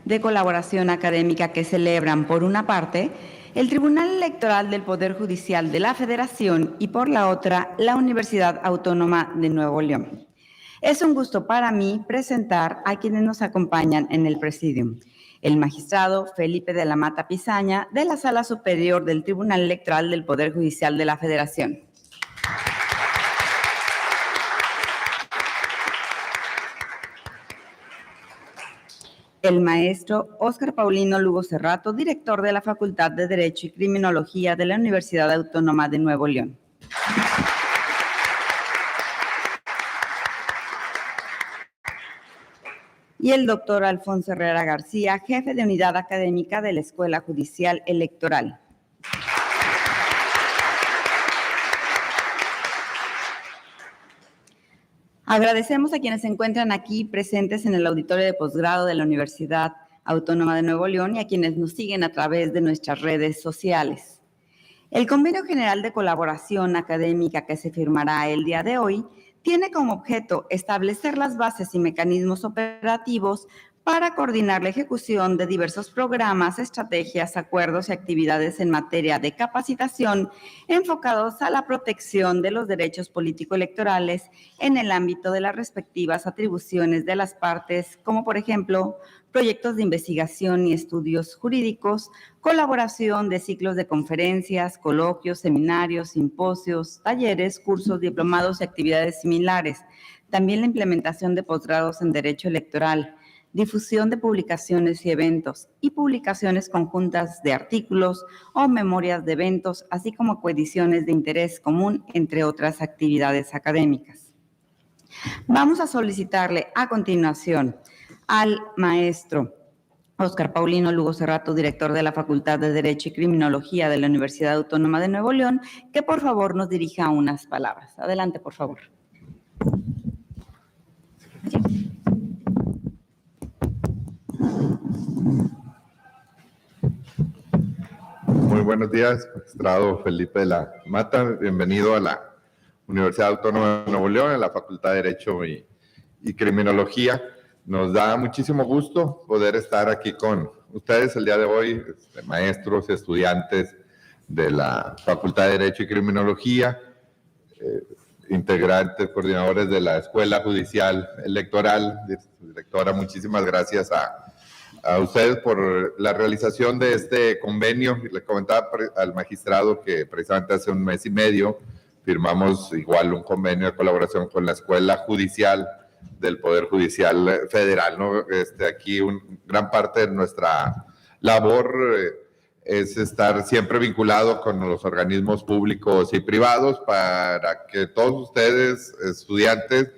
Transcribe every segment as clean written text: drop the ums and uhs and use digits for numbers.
de colaboración académica que celebran, por una parte, el Tribunal Electoral del Poder Judicial de la Federación y, por la otra, la Universidad Autónoma de Nuevo León. Es un gusto para mí presentar a quienes nos acompañan en el Presidium. El magistrado Felipe de la Mata Pizaña, de la Sala Superior del Tribunal Electoral del Poder Judicial de la Federación. El maestro Óscar Paulino Lugo Cerrato, director de la Facultad de Derecho y Criminología de la Universidad Autónoma de Nuevo León. Y el doctor Alfonso Herrera García, jefe de unidad académica de la Escuela Judicial Electoral. Agradecemos a quienes se encuentran aquí presentes en el auditorio de posgrado de la Universidad Autónoma de Nuevo León y a quienes nos siguen a través de nuestras redes sociales. El Convenio General de Colaboración Académica que se firmará el día de hoy tiene como objeto establecer las bases y mecanismos operativos para coordinar la ejecución de diversos programas, estrategias, acuerdos y actividades en materia de capacitación enfocados a la protección de los derechos político-electorales en el ámbito de las respectivas atribuciones de las partes, como por ejemplo, proyectos de investigación y estudios jurídicos, colaboración de ciclos de conferencias, coloquios, seminarios, simposios, talleres, cursos, diplomados y actividades similares. También la implementación de posgrados en Derecho Electoral, difusión de publicaciones y eventos y publicaciones conjuntas de artículos o memorias de eventos, así como coediciones de interés común, entre otras actividades académicas. Vamos a solicitarle a continuación al maestro Óscar Paulino Lugo Cerrato, director de la Facultad de Derecho y Criminología de la Universidad Autónoma de Nuevo León, que por favor nos dirija unas palabras. Adelante, por favor. Muy buenos días, magistrado Felipe de la Mata. Bienvenido a la Universidad Autónoma de Nuevo León, a la Facultad de Derecho y Criminología. Nos da muchísimo gusto poder estar aquí con ustedes el día de hoy, maestros y estudiantes de la Facultad de Derecho y Criminología, integrantes, coordinadores de la Escuela Judicial Electoral. Directora, muchísimas gracias a ustedes por la realización de este convenio. Le comentaba al magistrado que precisamente hace un mes y medio firmamos igual un convenio de colaboración con la Escuela Judicial del Poder Judicial Federal, ¿no? Aquí gran parte de nuestra labor es estar siempre vinculado con los organismos públicos y privados para que todos ustedes, estudiantes,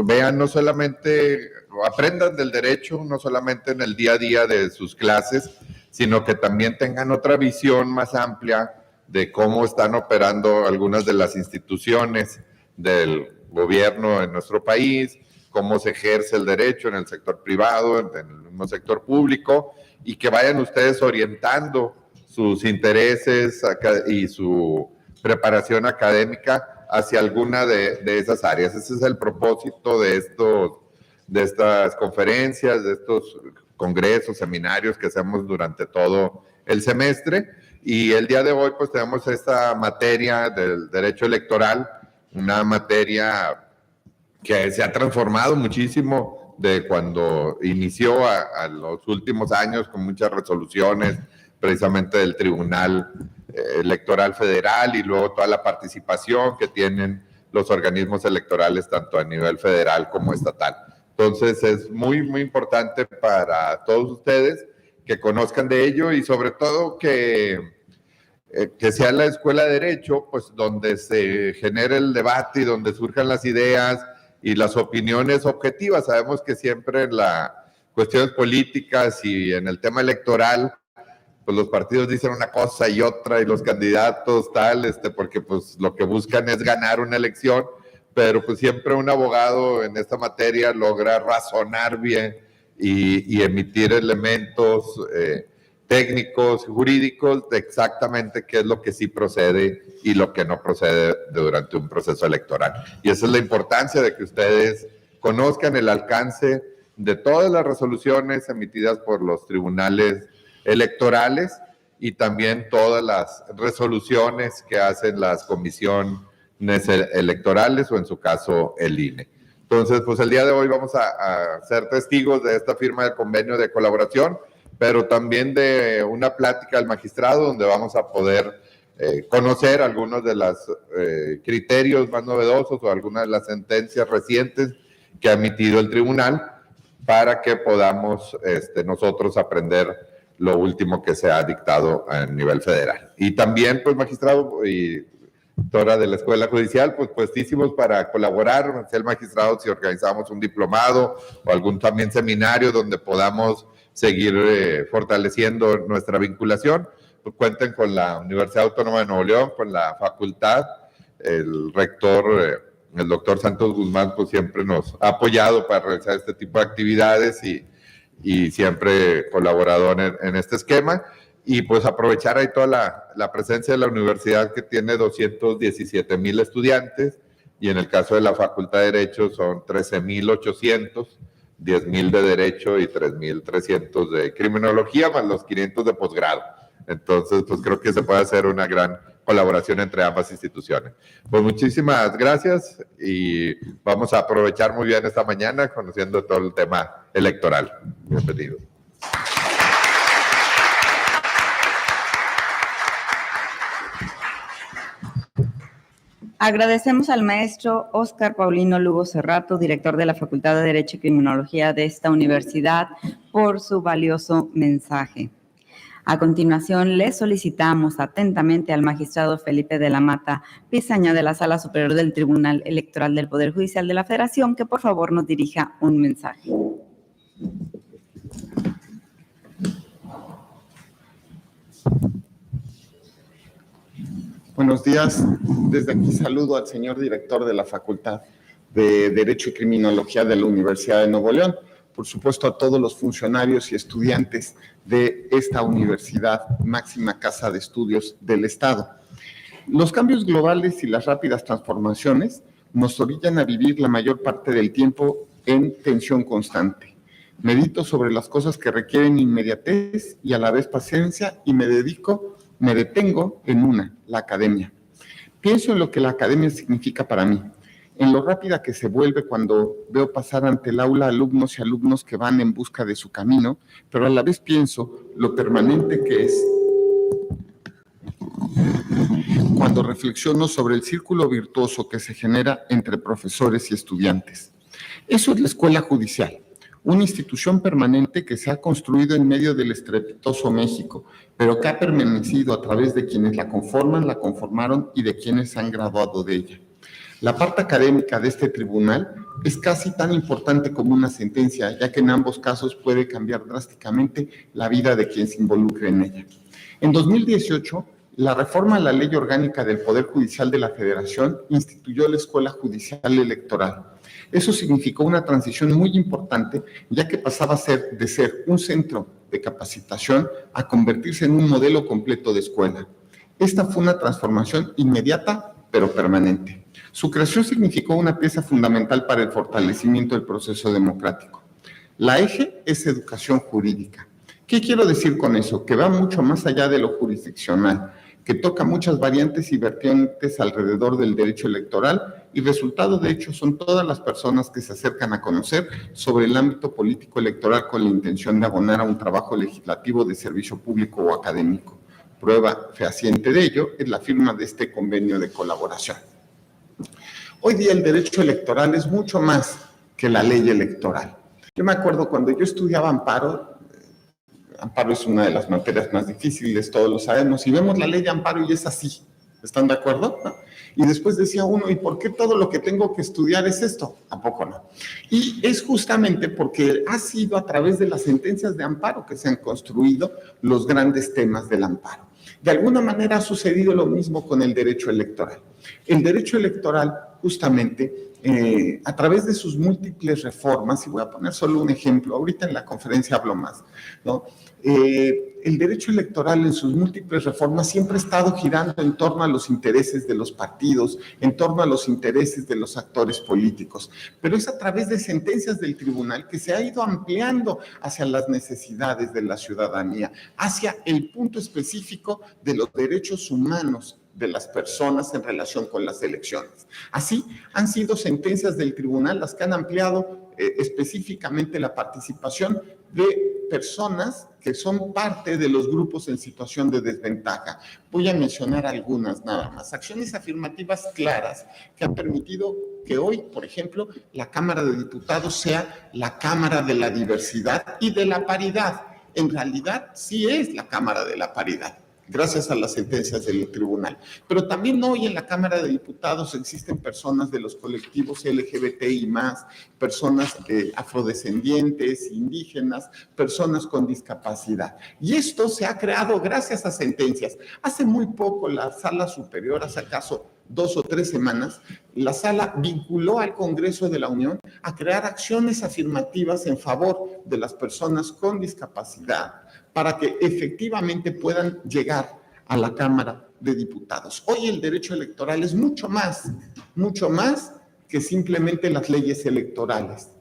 vean no solamente, aprendan del derecho, no solamente en el día a día de sus clases, sino que también tengan otra visión más amplia de cómo están operando algunas de las instituciones del gobierno en nuestro país, cómo se ejerce el derecho en el sector privado, en el mismo sector público, y que vayan ustedes orientando sus intereses y su preparación académica hacia alguna de esas áreas. Ese es el propósito de estas conferencias, de estos congresos, seminarios que hacemos durante todo el semestre. Y el día de hoy pues tenemos esta materia del derecho electoral, una materia que se ha transformado muchísimo de cuando inició a los últimos años, con muchas resoluciones precisamente del Tribunal Electoral Federal y luego toda la participación que tienen los organismos electorales tanto a nivel federal como estatal. Entonces es muy, muy importante para todos ustedes que conozcan de ello y sobre todo que sea la Escuela de Derecho, pues donde se genere el debate y donde surjan las ideas y las opiniones objetivas. Sabemos que siempre en las cuestiones políticas y en el tema electoral, pues los partidos dicen una cosa y otra y los candidatos tal, porque pues lo que buscan es ganar una elección, pero pues siempre un abogado en esta materia logra razonar bien y emitir elementos técnicos, jurídicos, de exactamente qué es lo que sí procede y lo que no procede durante un proceso electoral. Y esa es la importancia de que ustedes conozcan el alcance de todas las resoluciones emitidas por los tribunales electorales y también todas las resoluciones que hacen las comisiones electorales o en su caso el INE. Entonces, pues el día de hoy vamos a ser testigos de esta firma de convenio de colaboración, pero también de una plática al magistrado donde vamos a poder conocer algunos de los criterios más novedosos o algunas de las sentencias recientes que ha emitido el tribunal para que podamos nosotros aprender lo último que se ha dictado a nivel federal. Y también, pues, magistrado y doctora de la Escuela Judicial, pues puestísimos para colaborar, ser magistrados, si organizamos un diplomado o algún también seminario donde podamos seguir fortaleciendo nuestra vinculación, pues cuenten con la Universidad Autónoma de Nuevo León, con la facultad, el rector, el doctor Santos Guzmán, pues siempre nos ha apoyado para realizar este tipo de actividades y siempre colaborador en este esquema. Y pues aprovechar ahí toda la presencia de la universidad que tiene 217,000 estudiantes y en el caso de la Facultad de Derecho son 13,800, 10,000 de Derecho y 3,300 de Criminología, más los 500 de posgrado. Entonces, pues creo que se puede hacer una gran colaboración entre ambas instituciones. Pues muchísimas gracias y vamos a aprovechar muy bien esta mañana conociendo todo el tema electoral. Bienvenidos. Agradecemos al maestro Óscar Paulino Lugo Cerrato, director de la Facultad de Derecho y Criminología de esta universidad, por su valioso mensaje. A continuación, le solicitamos atentamente al magistrado Felipe de la Mata Pizaña de la Sala Superior del Tribunal Electoral del Poder Judicial de la Federación que por favor nos dirija un mensaje. Buenos días. Desde aquí saludo al señor director de la Facultad de Derecho y Criminología de la Universidad de Nuevo León, por supuesto a todos los funcionarios y estudiantes de esta universidad, máxima casa de estudios del Estado. Los cambios globales y las rápidas transformaciones nos orillan a vivir la mayor parte del tiempo en tensión constante. Medito sobre las cosas que requieren inmediatez y a la vez paciencia y me detengo en una, la academia. Pienso en lo que la academia significa para mí, en lo rápida que se vuelve cuando veo pasar ante el aula alumnos y alumnos que van en busca de su camino, pero a la vez pienso lo permanente que es cuando reflexiono sobre el círculo virtuoso que se genera entre profesores y estudiantes. Eso es la Escuela Judicial, una institución permanente que se ha construido en medio del estrepitoso México, pero que ha permanecido a través de quienes la conforman, la conformaron y de quienes se han graduado de ella. La parte académica de este tribunal es casi tan importante como una sentencia, ya que en ambos casos puede cambiar drásticamente la vida de quien se involucre en ella. En 2018, la reforma a la Ley Orgánica del Poder Judicial de la Federación instituyó la Escuela Judicial Electoral. Eso significó una transición muy importante, ya que pasaba a ser de ser un centro de capacitación a convertirse en un modelo completo de escuela. Esta fue una transformación inmediata, pero permanente. Su creación significó una pieza fundamental para el fortalecimiento del proceso democrático. La eje es educación jurídica. ¿Qué quiero decir con eso? Que va mucho más allá de lo jurisdiccional, que toca muchas variantes y vertientes alrededor del derecho electoral y resultado de hecho son todas las personas que se acercan a conocer sobre el ámbito político electoral con la intención de abonar a un trabajo legislativo de servicio público o académico. Prueba fehaciente de ello es la firma de este convenio de colaboración. Hoy día el derecho electoral es mucho más que la ley electoral. Yo me acuerdo cuando yo estudiaba amparo es una de las materias más difíciles, todos lo sabemos, y vemos la ley de amparo y es así, ¿están de acuerdo? ¿No? Y después decía uno, ¿y por qué todo lo que tengo que estudiar es esto? ¿A poco no? Y es justamente porque ha sido a través de las sentencias de amparo que se han construido los grandes temas del amparo. De alguna manera ha sucedido lo mismo con el derecho electoral. El derecho electoral justamente a través de sus múltiples reformas, y voy a poner solo un ejemplo, ahorita en la conferencia hablo más, ¿no? El derecho electoral en sus múltiples reformas siempre ha estado girando en torno a los intereses de los partidos, en torno a los intereses de los actores políticos, pero es a través de sentencias del tribunal que se ha ido ampliando hacia las necesidades de la ciudadanía, hacia el punto específico de los derechos humanos de las personas en relación con las elecciones. Así, han sido sentencias del tribunal las que han ampliado específicamente la participación de personas que son parte de los grupos en situación de desventaja. Voy a mencionar algunas nada más. Acciones afirmativas claras que han permitido que hoy, por ejemplo, la Cámara de Diputados sea la Cámara de la Diversidad y de la Paridad. En realidad, sí es la Cámara de la Paridad, gracias a las sentencias del tribunal. Pero también hoy en la Cámara de Diputados existen personas de los colectivos LGBTI+, personas afrodescendientes, indígenas, personas con discapacidad. Y esto se ha creado gracias a sentencias. Hace muy poco la Sala Superior, hace acaso 2 o 3 semanas, la Sala vinculó al Congreso de la Unión a crear acciones afirmativas en favor de las personas con discapacidad, para que efectivamente puedan llegar a la Cámara de Diputados. Hoy el derecho electoral es mucho más que simplemente las leyes electorales.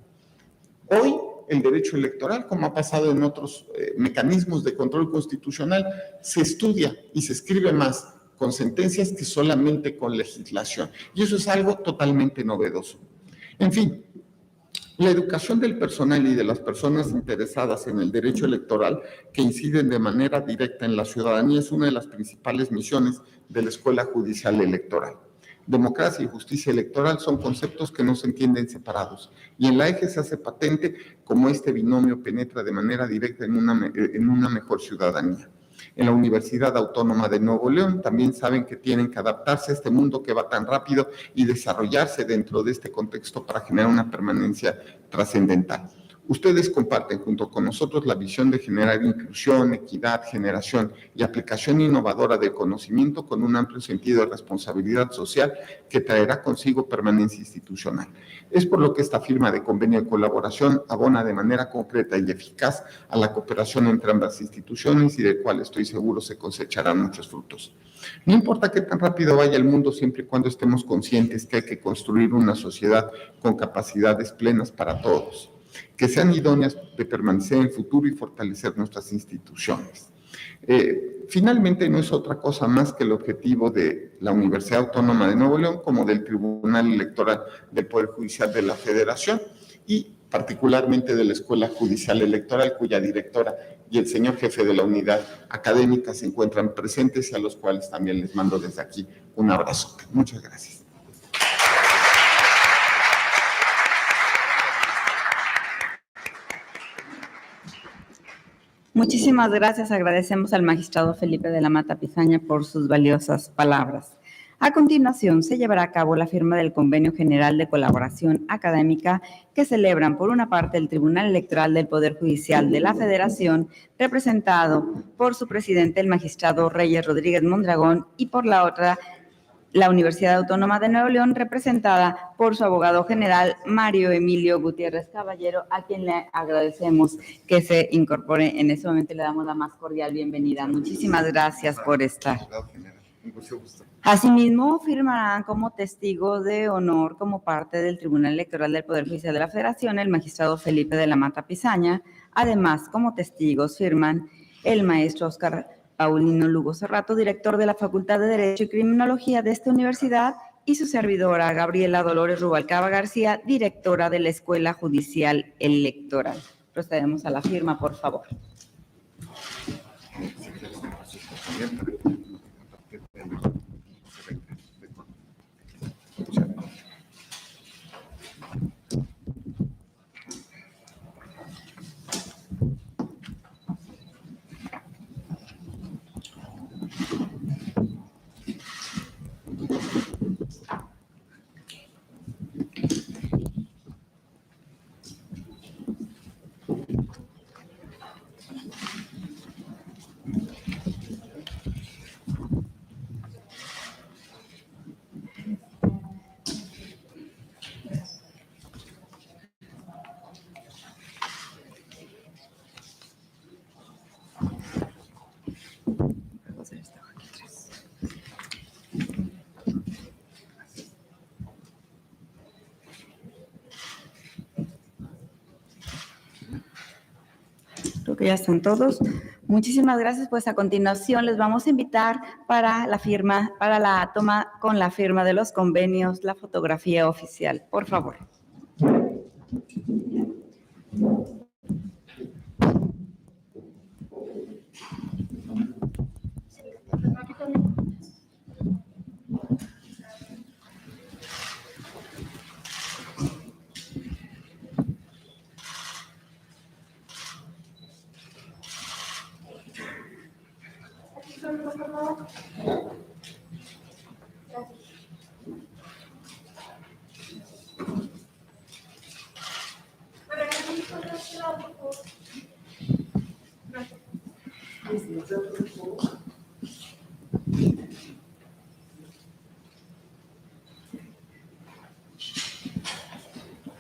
Hoy el derecho electoral, como ha pasado en otros mecanismos de control constitucional, se estudia y se escribe más con sentencias que solamente con legislación. Y eso es algo totalmente novedoso. En fin, la educación del personal y de las personas interesadas en el derecho electoral que inciden de manera directa en la ciudadanía es una de las principales misiones de la Escuela Judicial Electoral. Democracia y justicia electoral son conceptos que no se entienden separados, y en la EGE se hace patente cómo este binomio penetra de manera directa en una mejor ciudadanía. En la Universidad Autónoma de Nuevo León también saben que tienen que adaptarse a este mundo que va tan rápido y desarrollarse dentro de este contexto para generar una permanencia trascendental. Ustedes comparten junto con nosotros la visión de generar inclusión, equidad, generación y aplicación innovadora del conocimiento con un amplio sentido de responsabilidad social que traerá consigo permanencia institucional. Es por lo que esta firma de convenio de colaboración abona de manera concreta y eficaz a la cooperación entre ambas instituciones y del cual estoy seguro se cosecharán muchos frutos. No importa qué tan rápido vaya el mundo, siempre y cuando estemos conscientes que hay que construir una sociedad con capacidades plenas para todos, que sean idóneas de permanecer en el futuro y fortalecer nuestras instituciones. Finalmente, no es otra cosa más que el objetivo de la Universidad Autónoma de Nuevo León como del Tribunal Electoral del Poder Judicial de la Federación y particularmente de la Escuela Judicial Electoral, cuya directora y el señor jefe de la unidad académica se encuentran presentes y a los cuales también les mando desde aquí un abrazo. Muchas gracias. Muchísimas gracias. Agradecemos al magistrado Felipe de la Mata Pizaña por sus valiosas palabras. A continuación, se llevará a cabo la firma del Convenio General de Colaboración Académica que celebran, por una parte, el Tribunal Electoral del Poder Judicial de la Federación, representado por su presidente, el magistrado Reyes Rodríguez Mondragón, y por la otra, la Universidad Autónoma de Nuevo León, representada por su abogado general Mario Emilio Gutiérrez Caballero, a quien le agradecemos que se incorpore en este momento y le damos la más cordial bienvenida. Muchísimas gracias por estar. Asimismo, firmarán como testigo de honor como parte del Tribunal Electoral del Poder Judicial de la Federación el magistrado Felipe de la Mata Pizaña. Además, como testigos firman el maestro Óscar Paulino Lugo Cerrato, director de la Facultad de Derecho y Criminología de esta universidad, y su servidora Gabriela Dolores Rubalcaba García, directora de la Escuela Judicial Electoral. Procedemos a la firma, por favor. Creo que ya están todos. Muchísimas gracias. Pues a continuación les vamos a invitar para la firma, para la toma con la firma de los convenios, la fotografía oficial. Por favor.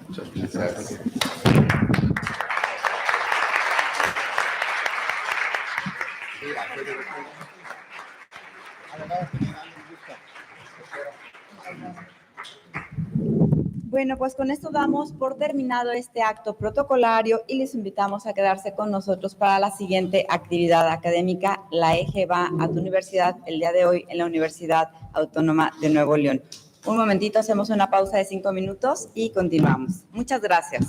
Muchas felicidades. Bueno, pues con esto damos por terminado este acto protocolario y les invitamos a quedarse con nosotros para la siguiente actividad académica. La EGE va a tu universidad el día de hoy en la Universidad Autónoma de Nuevo León. Un momentito, hacemos una pausa de 5 minutos y continuamos. Muchas gracias.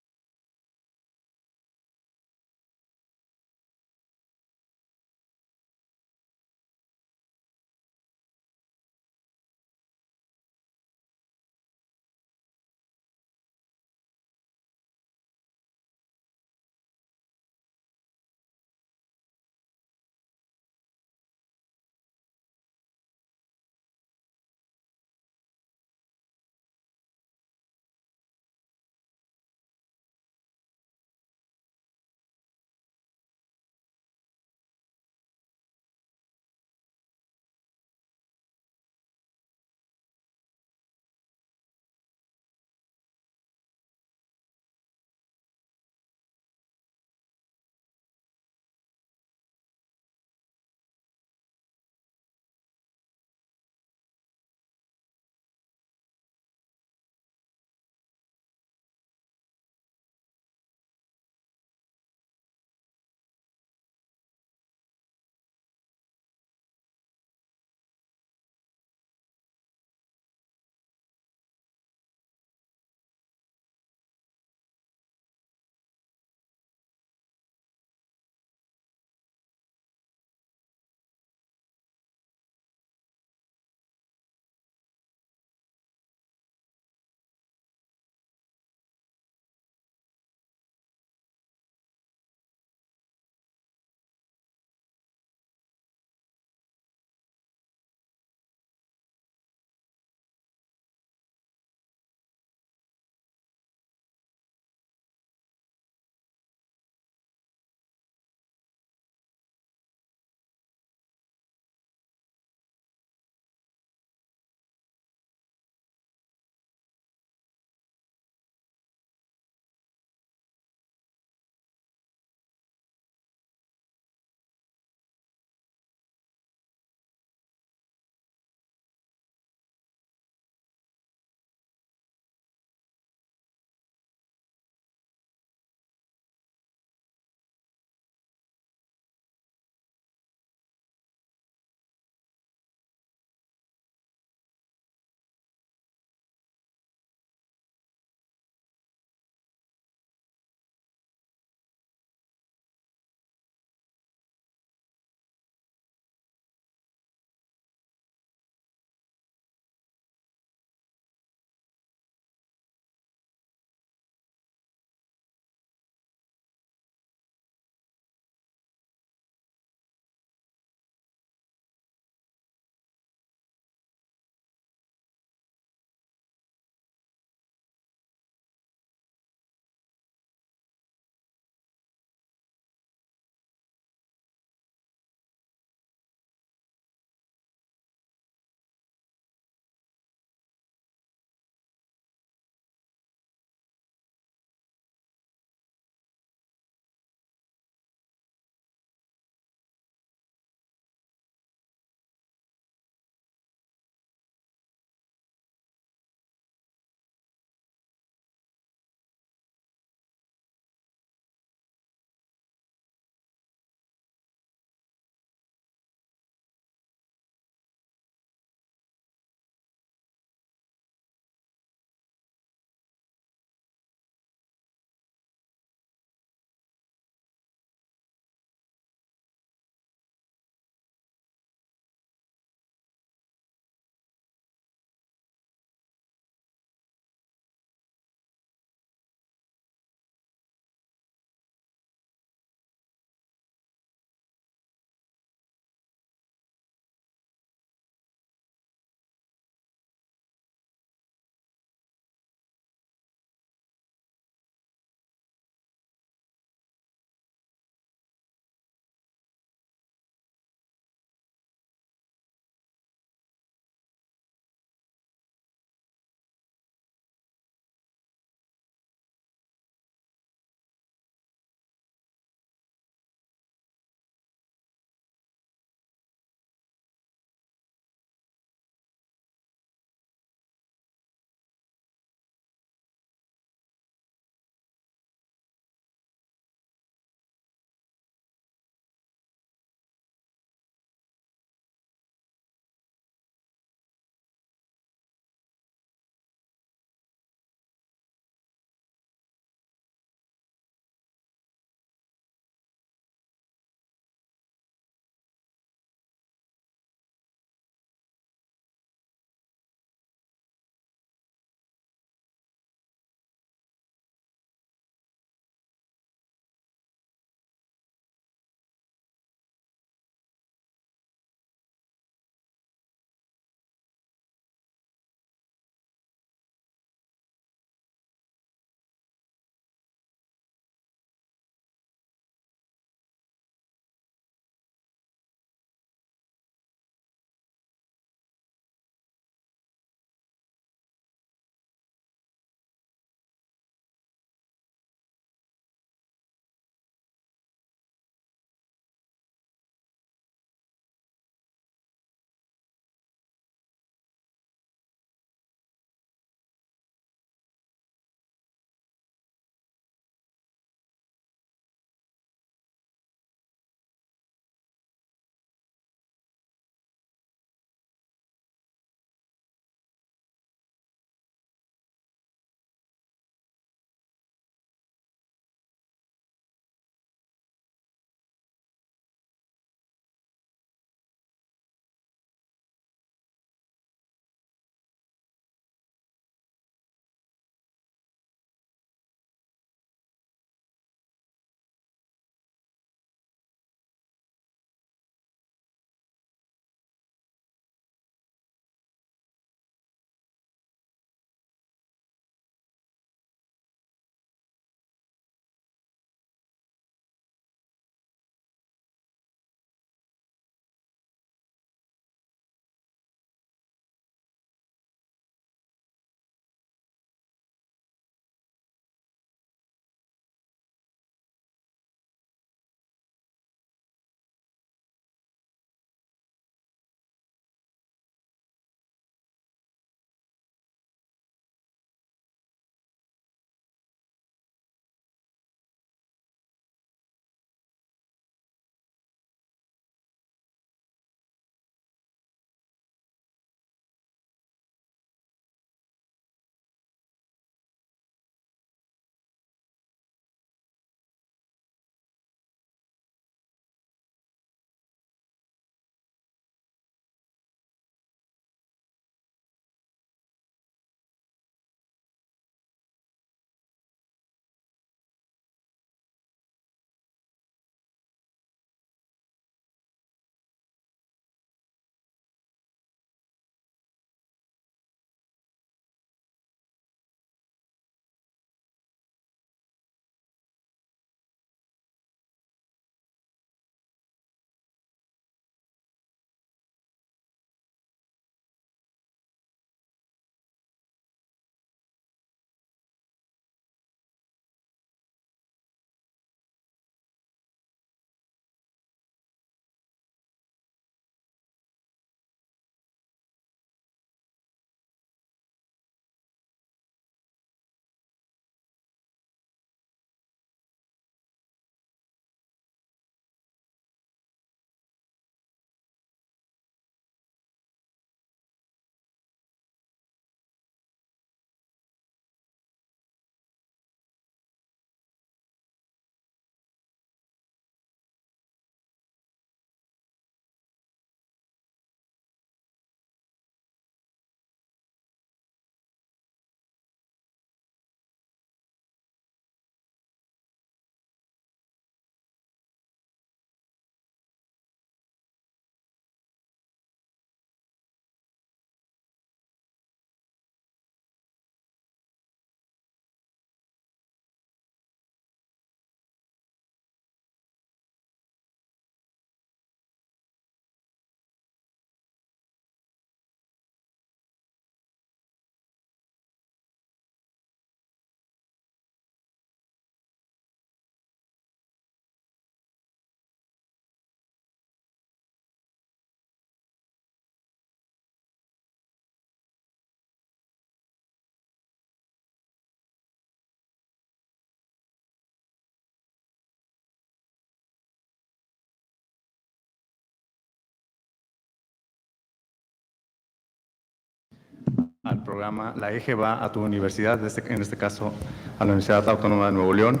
al programa La Eje va a tu universidad, en este caso a la Universidad Autónoma de Nuevo León.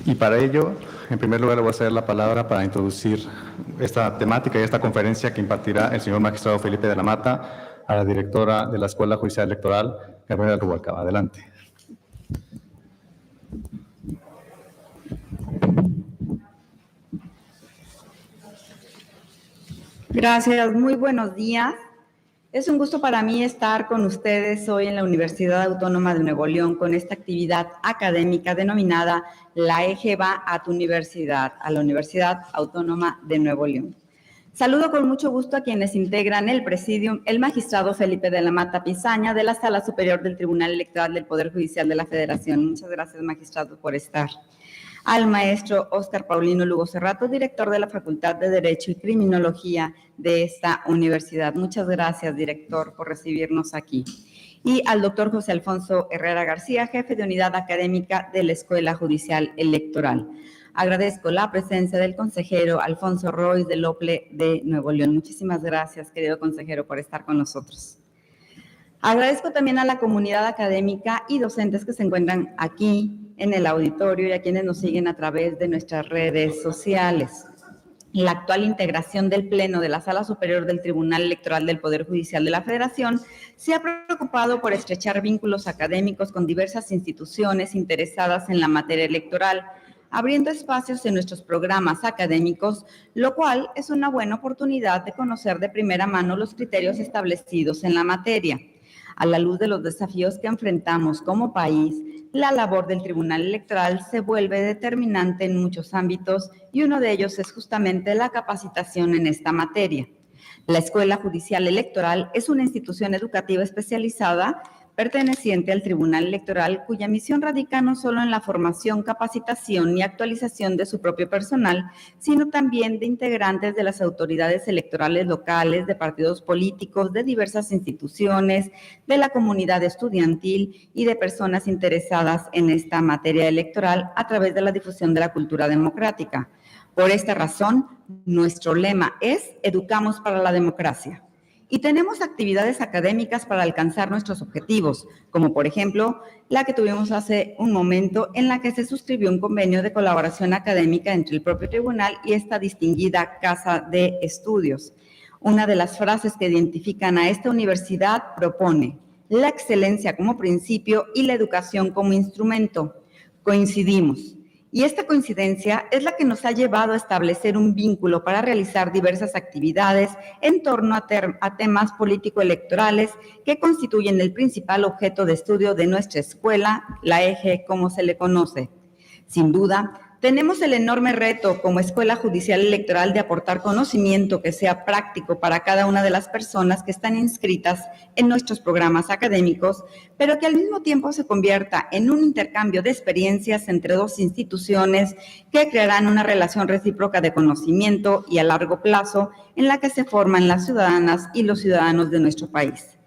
Y para ello, en primer lugar, le voy a ceder la palabra para introducir esta temática y esta conferencia que impartirá el señor magistrado Felipe de la Mata a la directora de la Escuela Judicial Electoral, Gabriela Rubalcaba. Adelante. Gracias, muy buenos días. Es un gusto para mí estar con ustedes hoy en la Universidad Autónoma de Nuevo León con esta actividad académica denominada La Eje va a tu universidad, a la Universidad Autónoma de Nuevo León. Saludo con mucho gusto a quienes integran el presidium, el magistrado Felipe de la Mata Pisaña de la Sala Superior del Tribunal Electoral del Poder Judicial de la Federación. Muchas gracias, magistrado, por estar. Al maestro Óscar Paulino Lugo Cerrato, director de la Facultad de Derecho y Criminología de esta universidad. Muchas gracias, director, por recibirnos aquí. Y al doctor José Alfonso Herrera García, jefe de unidad académica de la Escuela Judicial Electoral. Agradezco la presencia del consejero Alfonso Royce del OPLE de Nuevo León. Muchísimas gracias, querido consejero, por estar con nosotros. Agradezco también a la comunidad académica y docentes que se encuentran aquí en el auditorio y a quienes nos siguen a través de nuestras redes sociales. La actual integración del Pleno de la Sala Superior del Tribunal Electoral del Poder Judicial de la Federación se ha preocupado por estrechar vínculos académicos con diversas instituciones interesadas en la materia electoral, abriendo espacios en nuestros programas académicos, lo cual es una buena oportunidad de conocer de primera mano los criterios establecidos en la materia. A la luz de los desafíos que enfrentamos como país, la labor del Tribunal Electoral se vuelve determinante en muchos ámbitos y uno de ellos es justamente la capacitación en esta materia. La Escuela Judicial Electoral es una institución educativa especializada perteneciente al Tribunal Electoral, cuya misión radica no solo en la formación, capacitación y actualización de su propio personal, sino también de integrantes de las autoridades electorales locales, de partidos políticos, de diversas instituciones, de la comunidad estudiantil y de personas interesadas en esta materia electoral a través de la difusión de la cultura democrática. Por esta razón, nuestro lema es Educamos para la Democracia. Y tenemos actividades académicas para alcanzar nuestros objetivos, como por ejemplo la que tuvimos hace un momento en la que se suscribió un convenio de colaboración académica entre el propio tribunal y esta distinguida casa de estudios. Una de las frases que identifican a esta universidad propone la excelencia como principio y la educación como instrumento. Coincidimos. Y esta coincidencia es la que nos ha llevado a establecer un vínculo para realizar diversas actividades en torno a temas político-electorales que constituyen el principal objeto de estudio de nuestra escuela, la Eje, como se le conoce. Sin duda, tenemos el enorme reto como Escuela Judicial Electoral de aportar conocimiento que sea práctico para cada una de las personas que están inscritas en nuestros programas académicos, pero que al mismo tiempo se convierta en un intercambio de experiencias entre dos instituciones que crearán una relación recíproca de conocimiento y a largo plazo en la que se forman las ciudadanas y los ciudadanos de nuestro país.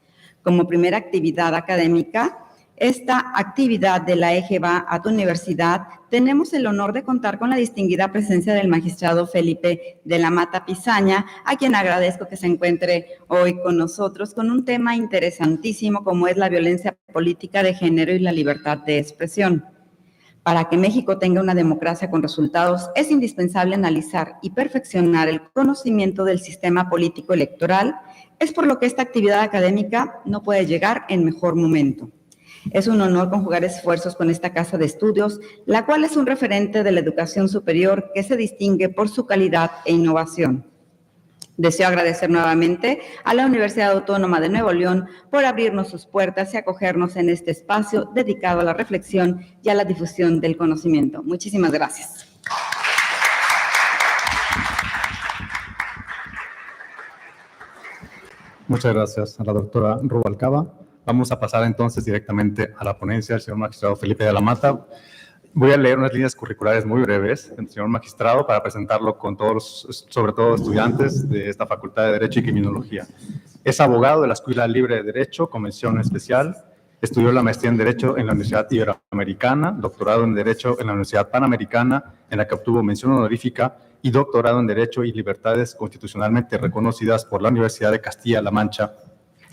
Como primera actividad académica, esta actividad de la Eje va a tu universidad, tenemos el honor de contar con la distinguida presencia del magistrado Felipe de la Mata Pisaña, a quien agradezco que se encuentre hoy con nosotros con un tema interesantísimo como es la violencia política de género y la libertad de expresión. Para que México tenga una democracia con resultados, es indispensable analizar y perfeccionar el conocimiento del sistema político electoral. Es por lo que esta actividad académica no puede llegar en mejor momento. Es un honor conjugar esfuerzos con esta casa de estudios, la cual es un referente de la educación superior que se distingue por su calidad e innovación. Deseo agradecer nuevamente a la Universidad Autónoma de Nuevo León por abrirnos sus puertas y acogernos en este espacio dedicado a la reflexión y a la difusión del conocimiento. Muchísimas gracias. Muchas gracias a la doctora Rubalcaba. Vamos a pasar entonces directamente a la ponencia del señor magistrado Felipe de la Mata. Voy a leer unas líneas curriculares muy breves del señor magistrado para presentarlo con todos, sobre todo estudiantes de esta Facultad de Derecho y Criminología. Es abogado de la Escuela Libre de Derecho, Convención Especial. Estudió la maestría en Derecho en la Universidad Iberoamericana, doctorado en Derecho en la Universidad Panamericana, en la que obtuvo mención honorífica, y doctorado en Derecho y Libertades constitucionalmente reconocidas por la Universidad de Castilla-La Mancha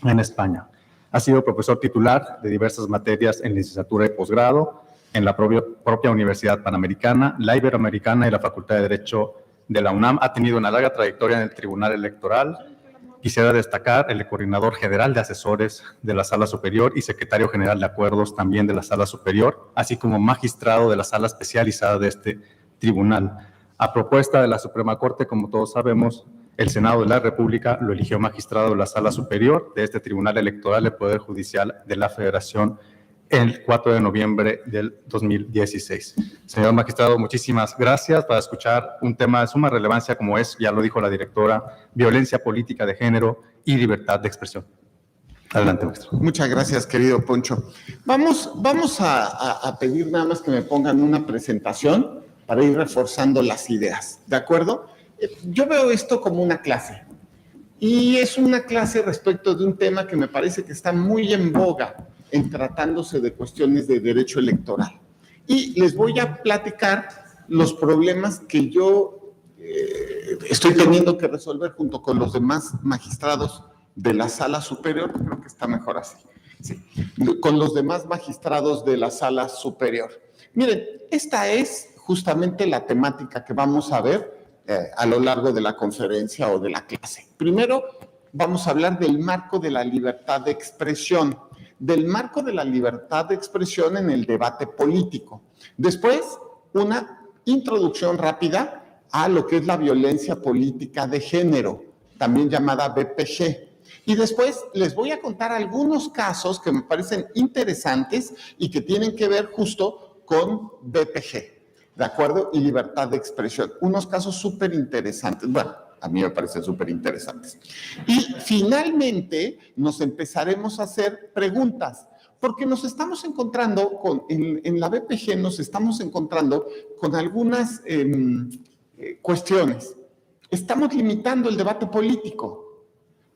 en España. Ha sido profesor titular de diversas materias en licenciatura y posgrado en la propia Universidad Panamericana, la Iberoamericana y la Facultad de Derecho de la UNAM. Ha tenido una larga trayectoria en el Tribunal Electoral. Quisiera destacar el coordinador general de asesores de la Sala Superior y secretario general de acuerdos también de la Sala Superior, así como magistrado de la Sala Especializada de este tribunal. A propuesta de la Suprema Corte, como todos sabemos, el Senado de la República lo eligió magistrado de la Sala Superior de este Tribunal Electoral del Poder Judicial de la Federación el 4 de noviembre del 2016. Señor magistrado, muchísimas gracias para escuchar un tema de suma relevancia como es, ya lo dijo la directora, violencia política de género y libertad de expresión. Adelante, maestro. Muchas gracias, querido Poncho. Vamos a pedir nada más que me pongan una presentación para ir reforzando las ideas, ¿de acuerdo? Yo veo esto como una clase, y es una clase respecto de un tema que me parece que está muy en boga en tratándose de cuestiones de derecho electoral. Y les voy a platicar los problemas que yo estoy teniendo que resolver junto con los demás magistrados de la Sala Superior. Creo que está mejor así. Sí. Con los demás magistrados de la Sala Superior. Miren, esta es justamente la temática que vamos a ver a lo largo de la conferencia o de la clase. Primero, vamos a hablar del marco de la libertad de expresión, del marco de la libertad de expresión en el debate político. Después, una introducción rápida a lo que es la violencia política de género, también llamada BPG. Y después les voy a contar algunos casos que me parecen interesantes y que tienen que ver justo con BPG, ¿de acuerdo? Y libertad de expresión. Unos casos súper interesantes. Bueno, a mí me parecen súper interesantes. Y finalmente nos empezaremos a hacer preguntas, porque nos estamos encontrando en la BPG nos estamos encontrando con algunas cuestiones. Estamos limitando el debate político,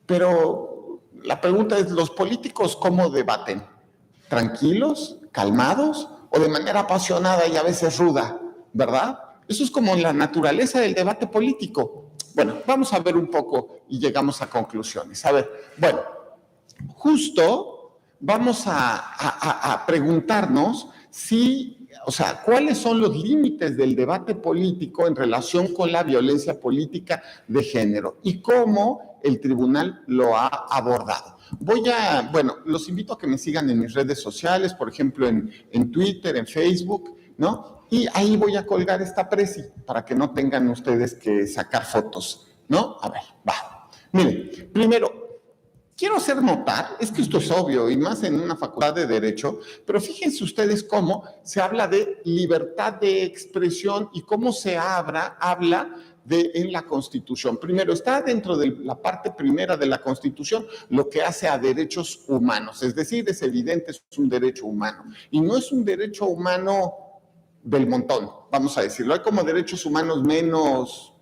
pero la pregunta es, ¿los políticos cómo debaten? ¿Tranquilos, calmados o de manera apasionada y a veces ruda? ¿Verdad? Eso es como la naturaleza del debate político. Bueno, vamos a ver un poco y llegamos a conclusiones. A ver, bueno, justo vamos a preguntarnos cuáles son los límites del debate político en relación con la violencia política de género y cómo el tribunal lo ha abordado. Los invito a que me sigan en mis redes sociales, por ejemplo, en Twitter, en Facebook, ¿no? Y ahí voy a colgar esta presi para que no tengan ustedes que sacar fotos, ¿no? A ver, va. Miren, primero, quiero hacer notar, es que esto es obvio y más en una facultad de Derecho, pero fíjense ustedes cómo se habla de libertad de expresión y cómo se habla en la Constitución. Primero, está dentro de la parte primera de la Constitución lo que hace a derechos humanos, es decir, es evidente, es un derecho humano y no es un derecho humano del montón, vamos a decirlo. Hay como derechos humanos menos,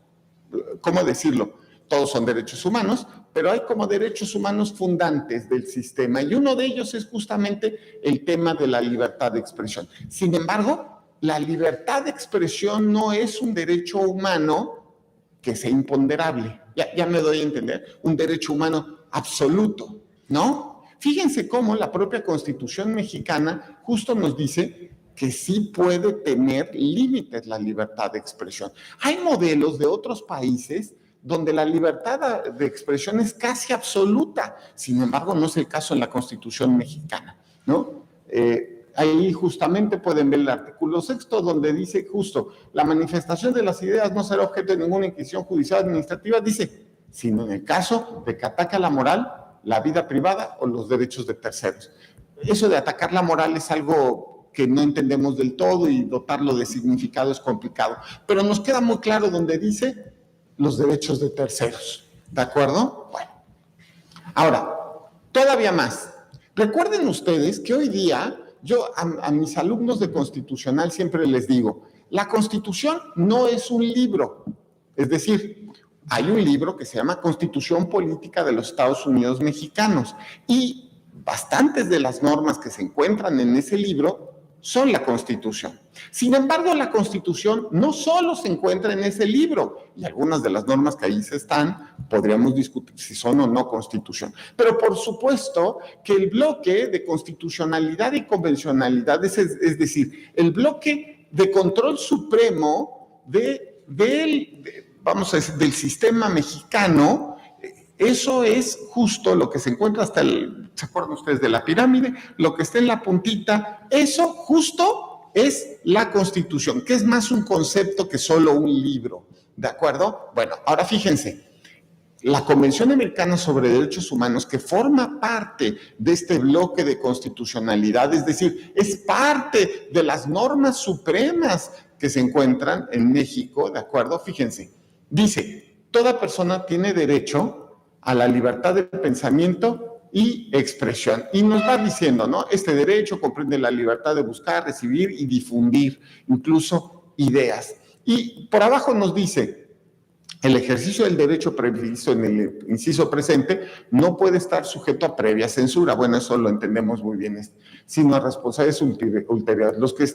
¿cómo decirlo? Todos son derechos humanos, pero hay como derechos humanos fundantes del sistema y uno de ellos es justamente el tema de la libertad de expresión. Sin embargo, la libertad de expresión no es un derecho humano que sea imponderable. Ya me doy a entender, un derecho humano absoluto, ¿no? Fíjense cómo la propia Constitución mexicana justo nos dice que sí puede tener límites la libertad de expresión. Hay modelos de otros países donde la libertad de expresión es casi absoluta. Sin embargo, no es el caso en la Constitución mexicana, ¿no? Ahí justamente pueden ver el artículo 6, donde dice justo, la manifestación de las ideas no será objeto de ninguna inquisición judicial o administrativa, dice, sino en el caso de que ataque a la moral, la vida privada o los derechos de terceros. Eso de atacar la moral es algo que no entendemos del todo y dotarlo de significado es complicado, pero nos queda muy claro donde dice los derechos de terceros, ¿de acuerdo? Bueno, ahora, todavía más. Recuerden ustedes que hoy día yo a mis alumnos de Constitucional siempre les digo, la Constitución no es un libro, es decir, hay un libro que se llama Constitución Política de los Estados Unidos Mexicanos y bastantes de las normas que se encuentran en ese libro son la Constitución. Sin embargo, la Constitución no solo se encuentra en ese libro, y algunas de las normas que ahí están, podríamos discutir si son o no Constitución. Pero por supuesto que el bloque de constitucionalidad y convencionalidad, es decir, el bloque de control supremo vamos a decir, del sistema mexicano, eso es justo lo que se encuentra hasta ¿se acuerdan ustedes de la pirámide? Lo que está en la puntita, eso justo es la Constitución, que es más un concepto que solo un libro, ¿de acuerdo? Bueno, ahora fíjense, la Convención Americana sobre Derechos Humanos, que forma parte de este bloque de constitucionalidad, es decir, es parte de las normas supremas que se encuentran en México, ¿de acuerdo? Fíjense, dice, toda persona tiene derecho a la libertad de pensamiento y expresión. Y nos va diciendo, ¿no? Este derecho comprende la libertad de buscar, recibir y difundir incluso ideas. Y por abajo nos dice, el ejercicio del derecho previsto en el inciso presente no puede estar sujeto a previa censura. Bueno, eso lo entendemos muy bien, sino a responsabilidades ulteriores. Los que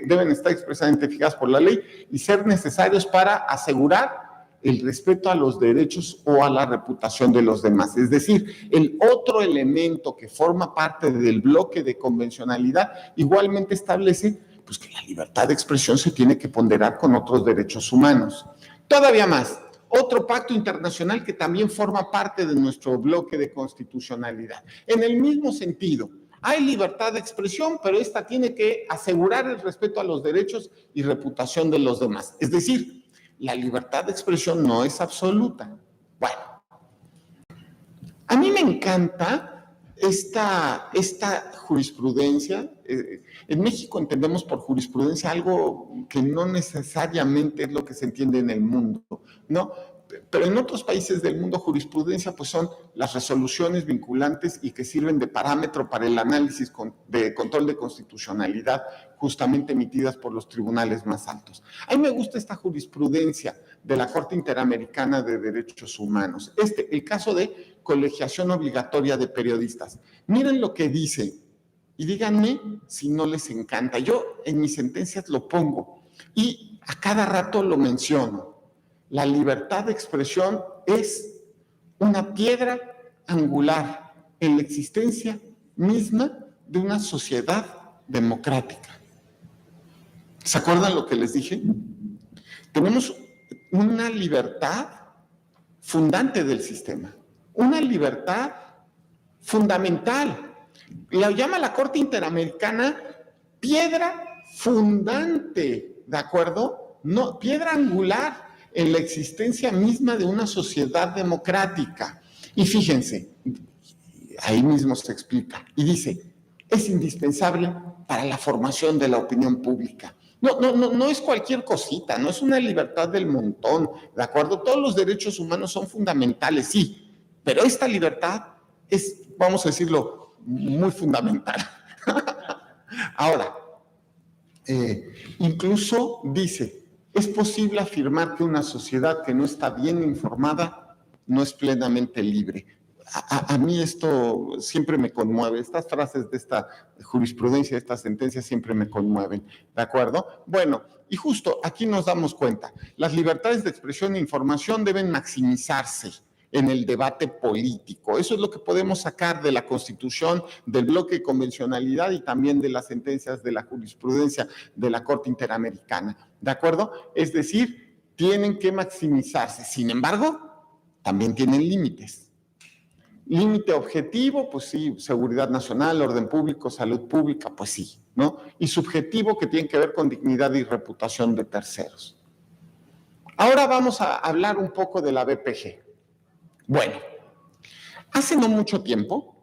deben estar expresamente fijados por la ley y ser necesarios para asegurar el respeto a los derechos o a la reputación de los demás. Es decir, el otro elemento que forma parte del bloque de convencionalidad igualmente establece pues, que la libertad de expresión se tiene que ponderar con otros derechos humanos. Todavía más, otro pacto internacional que también forma parte de nuestro bloque de constitucionalidad. En el mismo sentido, hay libertad de expresión, pero esta tiene que asegurar el respeto a los derechos y reputación de los demás. Es decir, la libertad de expresión no es absoluta. Bueno, a mí me encanta esta jurisprudencia. En México entendemos por jurisprudencia algo que no necesariamente es lo que se entiende en el mundo, ¿no? Pero en otros países del mundo jurisprudencia pues son las resoluciones vinculantes y que sirven de parámetro para el análisis de control de constitucionalidad justamente emitidas por los tribunales más altos. A mí me gusta esta jurisprudencia de la Corte Interamericana de Derechos Humanos. El caso de colegiación obligatoria de periodistas. Miren lo que dice y díganme si no les encanta. Yo en mis sentencias lo pongo y a cada rato lo menciono. La libertad de expresión es una piedra angular en la existencia misma de una sociedad democrática. ¿Se acuerdan lo que les dije? Tenemos una libertad fundante del sistema, una libertad fundamental. La llama la Corte Interamericana piedra fundante, ¿de acuerdo? No, piedra angular en la existencia misma de una sociedad democrática. Y fíjense, ahí mismo se explica, y dice, es indispensable para la formación de la opinión pública. No es cualquier cosita, no es una libertad del montón, ¿de acuerdo? Todos los derechos humanos son fundamentales, sí, pero esta libertad es, vamos a decirlo, muy fundamental. Ahora, incluso dice, es posible afirmar que una sociedad que no está bien informada no es plenamente libre. A mí esto siempre me conmueve. Estas frases de esta jurisprudencia, de estas sentencias siempre me conmueven, ¿de acuerdo? Bueno, y justo aquí nos damos cuenta, las libertades de expresión e información deben maximizarse en el debate político. Eso es lo que podemos sacar de la Constitución, del bloque de convencionalidad y también de las sentencias de la jurisprudencia de la Corte Interamericana, ¿de acuerdo? Es decir, tienen que maximizarse. Sin embargo, también tienen límites. Límite objetivo, pues sí, seguridad nacional, orden público, salud pública, pues sí, ¿no? Y subjetivo, que tiene que ver con dignidad y reputación de terceros. Ahora vamos a hablar un poco de la BPG. Bueno, hace no mucho tiempo,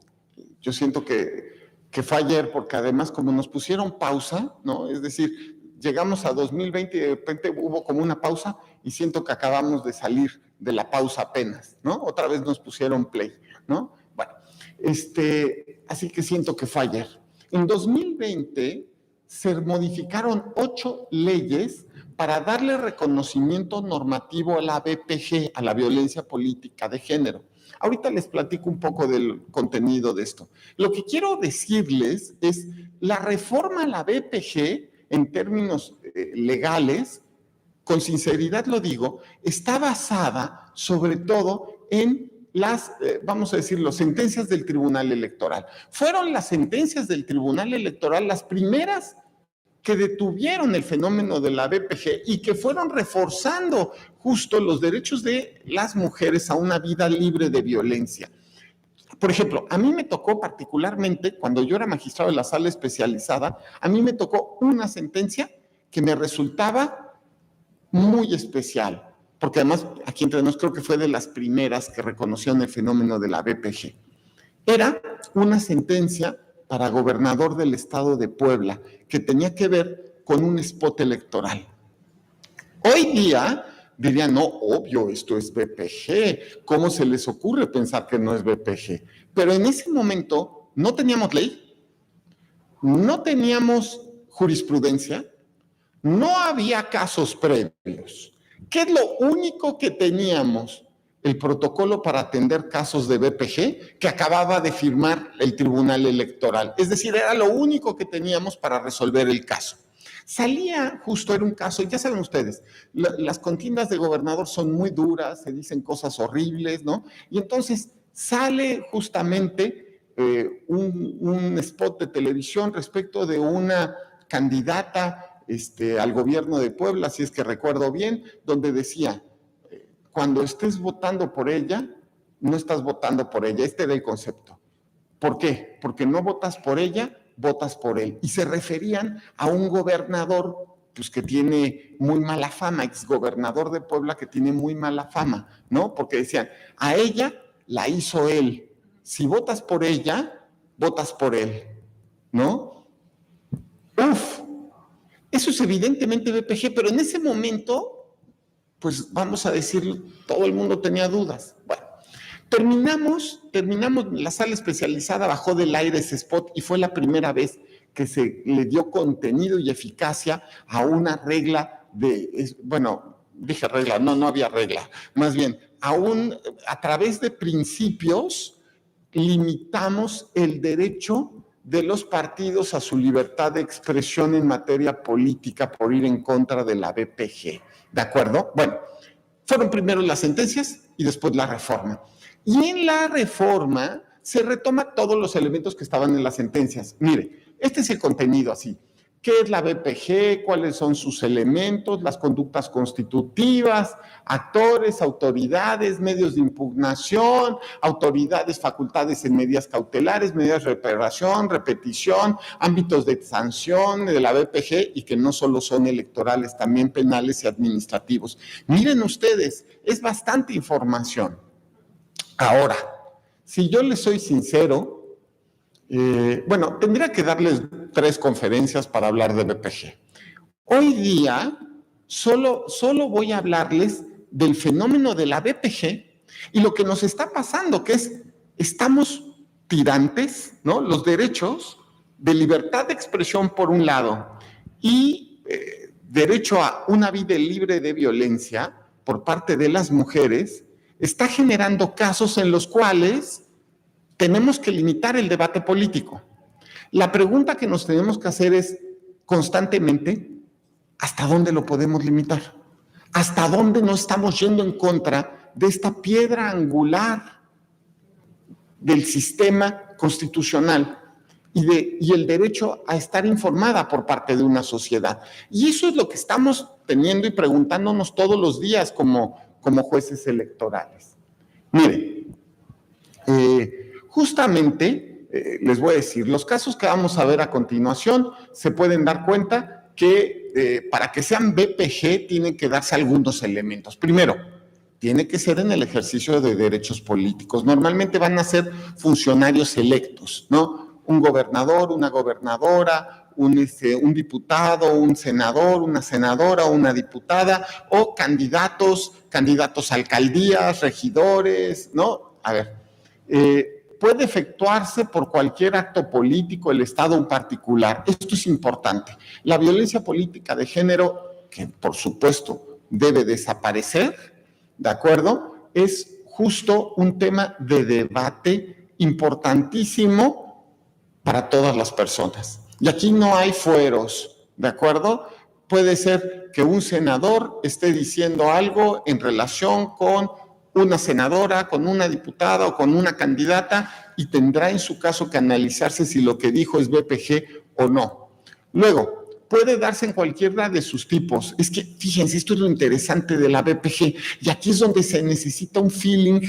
yo siento que fue ayer, porque además como nos pusieron pausa, ¿no? Es decir, llegamos a 2020 y de repente hubo como una pausa y siento que acabamos de salir de la pausa apenas, ¿no? Otra vez nos pusieron play, ¿no? Bueno, así que siento que fue ayer. En 2020 se modificaron 8 leyes para darle reconocimiento normativo a la BPG, a la violencia política de género. Ahorita les platico un poco del contenido de esto. Lo que quiero decirles es la reforma a la BPG en términos legales, con sinceridad lo digo, está basada sobre todo en las, vamos a decirlo, sentencias del Tribunal Electoral. Fueron las sentencias del Tribunal Electoral las primeras que detuvieron el fenómeno de la BPG y que fueron reforzando justo los derechos de las mujeres a una vida libre de violencia. Por ejemplo, a mí me tocó particularmente, cuando yo era magistrado de la sala especializada, a mí me tocó una sentencia que me resultaba muy especial, porque además, aquí entre nosotros, creo que fue de las primeras que reconocieron el fenómeno de la BPG. Era una sentencia para gobernador del estado de Puebla, que tenía que ver con un spot electoral. Hoy día dirían, no, obvio, esto es BPG, ¿cómo se les ocurre pensar que no es BPG? Pero en ese momento no teníamos ley, no teníamos jurisprudencia, no había casos previos. ¿Qué es lo único que teníamos? El protocolo para atender casos de BPG que acababa de firmar el Tribunal Electoral. Es decir, era lo único que teníamos para resolver el caso. Salía, justo era un caso, y ya saben ustedes, las contiendas de gobernador son muy duras, se dicen cosas horribles, ¿no? Y entonces sale justamente un spot de televisión respecto de una candidata al gobierno de Puebla, si es que recuerdo bien, donde decía, cuando estés votando por ella, no estás votando por ella. Este era el concepto. ¿Por qué? Porque no votas por ella, votas por él. Y se referían a un gobernador pues, que tiene muy mala fama, exgobernador de Puebla que tiene muy mala fama, ¿no? Porque decían, a ella la hizo él. Si votas por ella, votas por él, ¿no? Uf, eso es evidentemente BPG, pero en ese momento, pues vamos a decir, todo el mundo tenía dudas. Bueno, terminamos, la sala especializada bajó del aire ese spot y fue la primera vez que se le dio contenido y eficacia a una regla dije regla, no había regla, más bien, a través de principios limitamos el derecho de los partidos a su libertad de expresión en materia política por ir en contra de la BPG. ¿De acuerdo? Bueno, fueron primero las sentencias y después la reforma. Y en la reforma se retoma todos los elementos que estaban en las sentencias. Mire, este es el contenido así. ¿Qué es la BPG? ¿Cuáles son sus elementos? Las conductas constitutivas, actores, autoridades, medios de impugnación, autoridades, facultades en medidas cautelares, medidas de reparación, repetición, ámbitos de sanción de la BPG y que no solo son electorales, también penales y administrativos. Miren ustedes, es bastante información. Ahora, si yo les soy sincero, tendría que darles 3 conferencias para hablar de BPG. Hoy día solo voy a hablarles del fenómeno de la BPG y lo que nos está pasando, que es, estamos tirantes, ¿no? Los derechos de libertad de expresión por un lado y derecho a una vida libre de violencia por parte de las mujeres, está generando casos en los cuales tenemos que limitar el debate político. La pregunta que nos tenemos que hacer es constantemente, ¿hasta dónde lo podemos limitar? ¿Hasta dónde no estamos yendo en contra de esta piedra angular del sistema constitucional y el derecho a estar informada por parte de una sociedad? Y eso es lo que estamos teniendo y preguntándonos todos los días como jueces electorales. Miren, justamente, les voy a decir, los casos que vamos a ver a continuación se pueden dar cuenta que para que sean BPG tienen que darse algunos elementos. Primero, tiene que ser en el ejercicio de derechos políticos. Normalmente van a ser funcionarios electos, ¿no? Un gobernador, una gobernadora, un diputado, un senador, una senadora, una diputada, o candidatos a alcaldías, regidores, ¿no? A ver, puede efectuarse por cualquier acto político, el Estado en particular. Esto es importante. La violencia política de género, que por supuesto debe desaparecer, ¿de acuerdo? Es justo un tema de debate importantísimo para todas las personas. Y aquí no hay fueros, ¿de acuerdo? Puede ser que un senador esté diciendo algo en relación con una senadora, con una diputada o con una candidata y tendrá en su caso que analizarse si lo que dijo es BPG o no. Luego, puede darse en cualquiera de sus tipos. Es que, fíjense, esto es lo interesante de la BPG y aquí es donde se necesita un feeling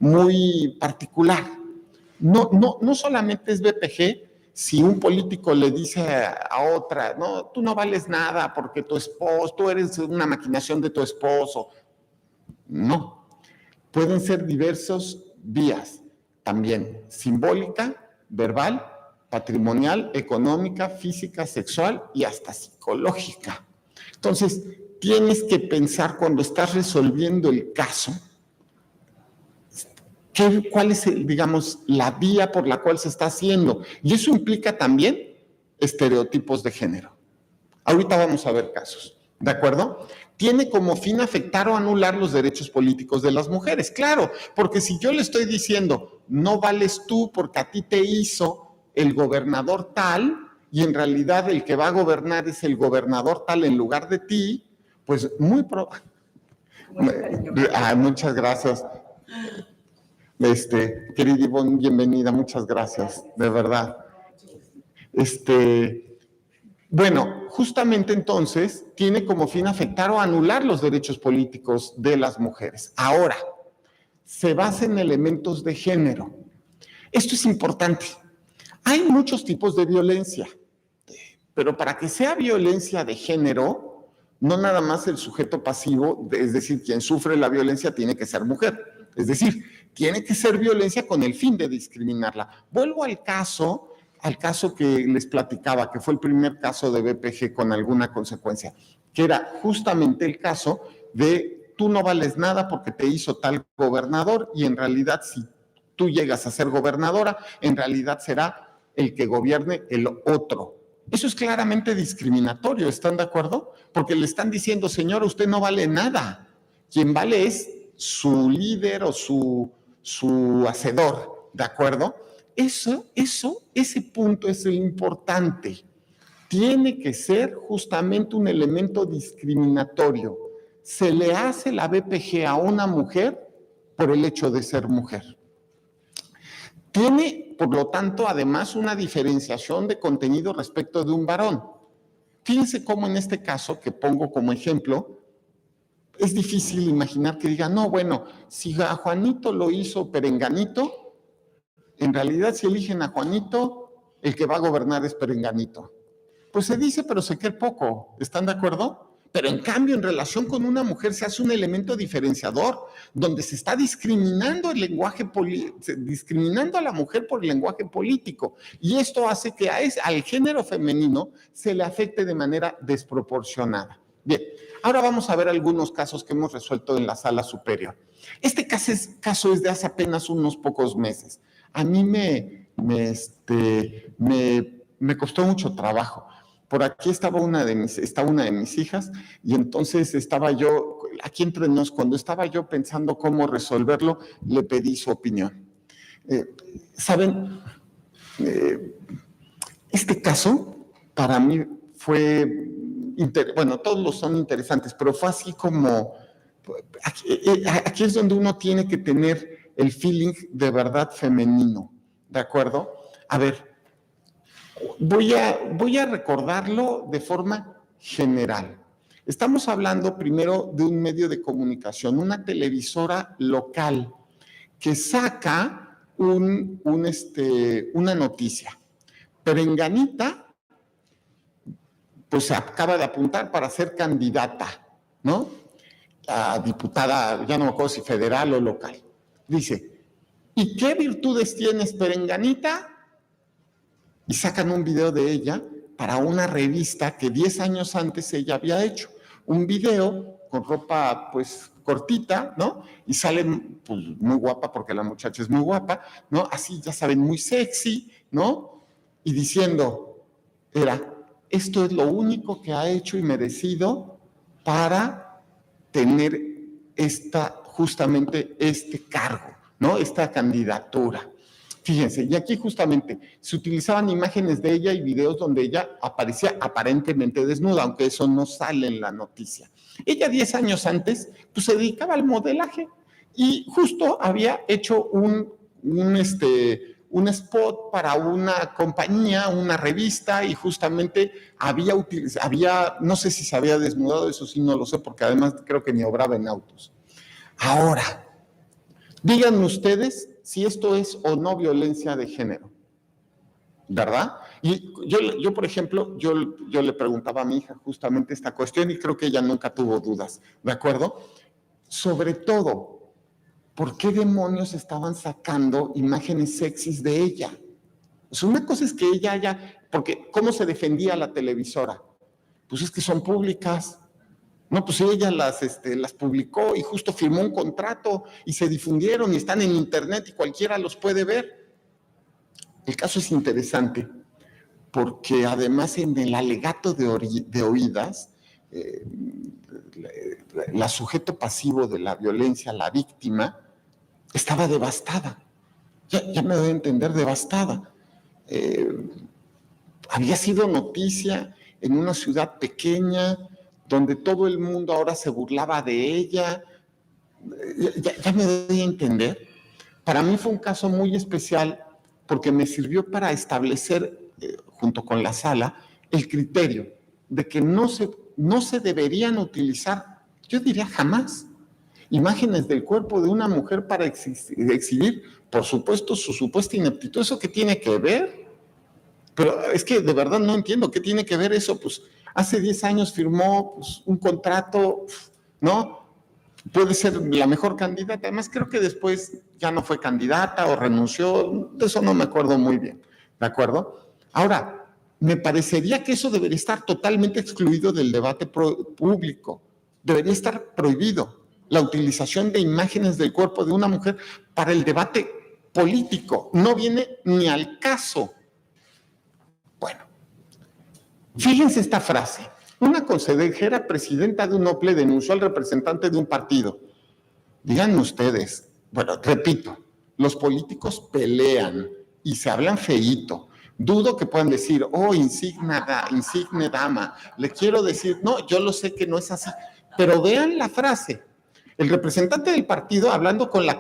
muy particular. No solamente es BPG. Si un político le dice a otra, no, tú no vales nada porque tu esposo, tú eres una maquinación de tu esposo. No, pueden ser diversos vías, también simbólica, verbal, patrimonial, económica, física, sexual y hasta psicológica. Entonces, tienes que pensar cuando estás resolviendo el caso, ¿cuál es, digamos, la vía por la cual se está haciendo? Y eso implica también estereotipos de género. Ahorita vamos a ver casos, ¿de acuerdo? Tiene como fin afectar o anular los derechos políticos de las mujeres. Claro, porque si yo le estoy diciendo, no vales tú porque a ti te hizo el gobernador tal, y en realidad el que va a gobernar es el gobernador tal en lugar de ti, pues muy probable. Muchas gracias. Querida Ivonne, bienvenida, muchas gracias, de verdad. Bueno, justamente entonces tiene como fin afectar o anular los derechos políticos de las mujeres. Ahora, se basa en elementos de género. Esto es importante. Hay muchos tipos de violencia, pero para que sea violencia de género, no nada más el sujeto pasivo, es decir, quien sufre la violencia tiene que ser mujer. Es decir, tiene que ser violencia con el fin de discriminarla. Vuelvo al caso que les platicaba, que fue el primer caso de BPG con alguna consecuencia, que era justamente el caso de tú no vales nada porque te hizo tal gobernador y en realidad si tú llegas a ser gobernadora, en realidad será el que gobierne el otro. Eso es claramente discriminatorio, ¿están de acuerdo? Porque le están diciendo, señora, usted no vale nada. Quien vale es su líder o su hacedor, ¿de acuerdo? Ese punto es el importante. Tiene que ser justamente un elemento discriminatorio. Se le hace la BPG a una mujer por el hecho de ser mujer. Tiene, por lo tanto, además una diferenciación de contenido respecto de un varón. Fíjense cómo en este caso, que pongo como ejemplo, es difícil imaginar que digan, no, bueno, si a Juanito lo hizo Perenganito, en realidad si eligen a Juanito, el que va a gobernar es Perenganito. Pues se dice, pero se cree poco, ¿están de acuerdo? Pero en cambio, en relación con una mujer se hace un elemento diferenciador, donde se está discriminando el lenguaje, discriminando a la mujer por el lenguaje político. Y esto hace que al género femenino se le afecte de manera desproporcionada. Bien, ahora vamos a ver algunos casos que hemos resuelto en la sala superior. Este caso es de hace apenas unos pocos meses. A mí me costó mucho trabajo. Por aquí estaba una de mis hijas y entonces estaba yo, aquí entre nos, cuando estaba yo pensando cómo resolverlo, le pedí su opinión. ¿Saben? Este caso para mí fue, bueno, todos son interesantes, pero fue así como, aquí es donde uno tiene que tener el feeling de verdad femenino, ¿de acuerdo? A ver, voy a recordarlo de forma general. Estamos hablando primero de un medio de comunicación, una televisora local que saca una noticia. Perenganita, pues se acaba de apuntar para ser candidata, ¿no? A diputada, ya no me acuerdo si federal o local. Dice, ¿y qué virtudes tienes, Perenganita? Y sacan un video de ella para una revista que 10 años antes ella había hecho. Un video con ropa, pues, cortita, ¿no? Y sale, pues, muy guapa, porque la muchacha es muy guapa, ¿no? Así, ya saben, muy sexy, ¿no? Y diciendo, esto es lo único que ha hecho y merecido para tener justamente este cargo, ¿no? Esta candidatura. Fíjense, y aquí justamente se utilizaban imágenes de ella y videos donde ella aparecía aparentemente desnuda, aunque eso no sale en la noticia. Ella 10 años antes, pues se dedicaba al modelaje y justo había hecho un spot para una compañía, una revista, y justamente no sé si se había desnudado, eso sí no lo sé, porque además creo que ni obraba en autos. Ahora, díganme ustedes si esto es o no violencia de género, ¿verdad? Y yo por ejemplo, yo le preguntaba a mi hija justamente esta cuestión y creo que ella nunca tuvo dudas, ¿de acuerdo? Sobre todo, ¿por qué demonios estaban sacando imágenes sexys de ella? Pues una cosa es que ella porque ¿cómo se defendía la televisora? Pues es que son públicas. No, pues ella las publicó y justo firmó un contrato y se difundieron y están en internet y cualquiera los puede ver. El caso es interesante porque además en el alegato de oídas, la sujeto pasivo de la violencia, la víctima, estaba devastada. Ya me doy a entender, devastada. Había sido noticia en una ciudad pequeña, donde todo el mundo ahora se burlaba de ella. Ya me doy a entender. Para mí fue un caso muy especial porque me sirvió para establecer, junto con la sala, el criterio de que no se deberían utilizar, yo diría jamás, imágenes del cuerpo de una mujer para exhibir, por supuesto, su supuesta ineptitud. ¿Eso qué tiene que ver? Pero es que de verdad no entiendo qué tiene que ver eso. Pues hace 10 años firmó pues, un contrato, ¿no? Puede ser la mejor candidata. Además, creo que después ya no fue candidata o renunció. De eso no me acuerdo muy bien, ¿de acuerdo? Ahora, me parecería que eso debería estar totalmente excluido del debate público. Debería estar prohibido la utilización de imágenes del cuerpo de una mujer para el debate político. No viene ni al caso. Bueno, fíjense esta frase. Una consejera presidenta de un OPLE denunció al representante de un partido. Díganme ustedes, bueno, repito, los políticos pelean y se hablan feíto. Dudo que puedan decir, oh, insigne dama. Le quiero decir, no, yo lo sé que no es así, pero vean la frase. El representante del partido hablando con la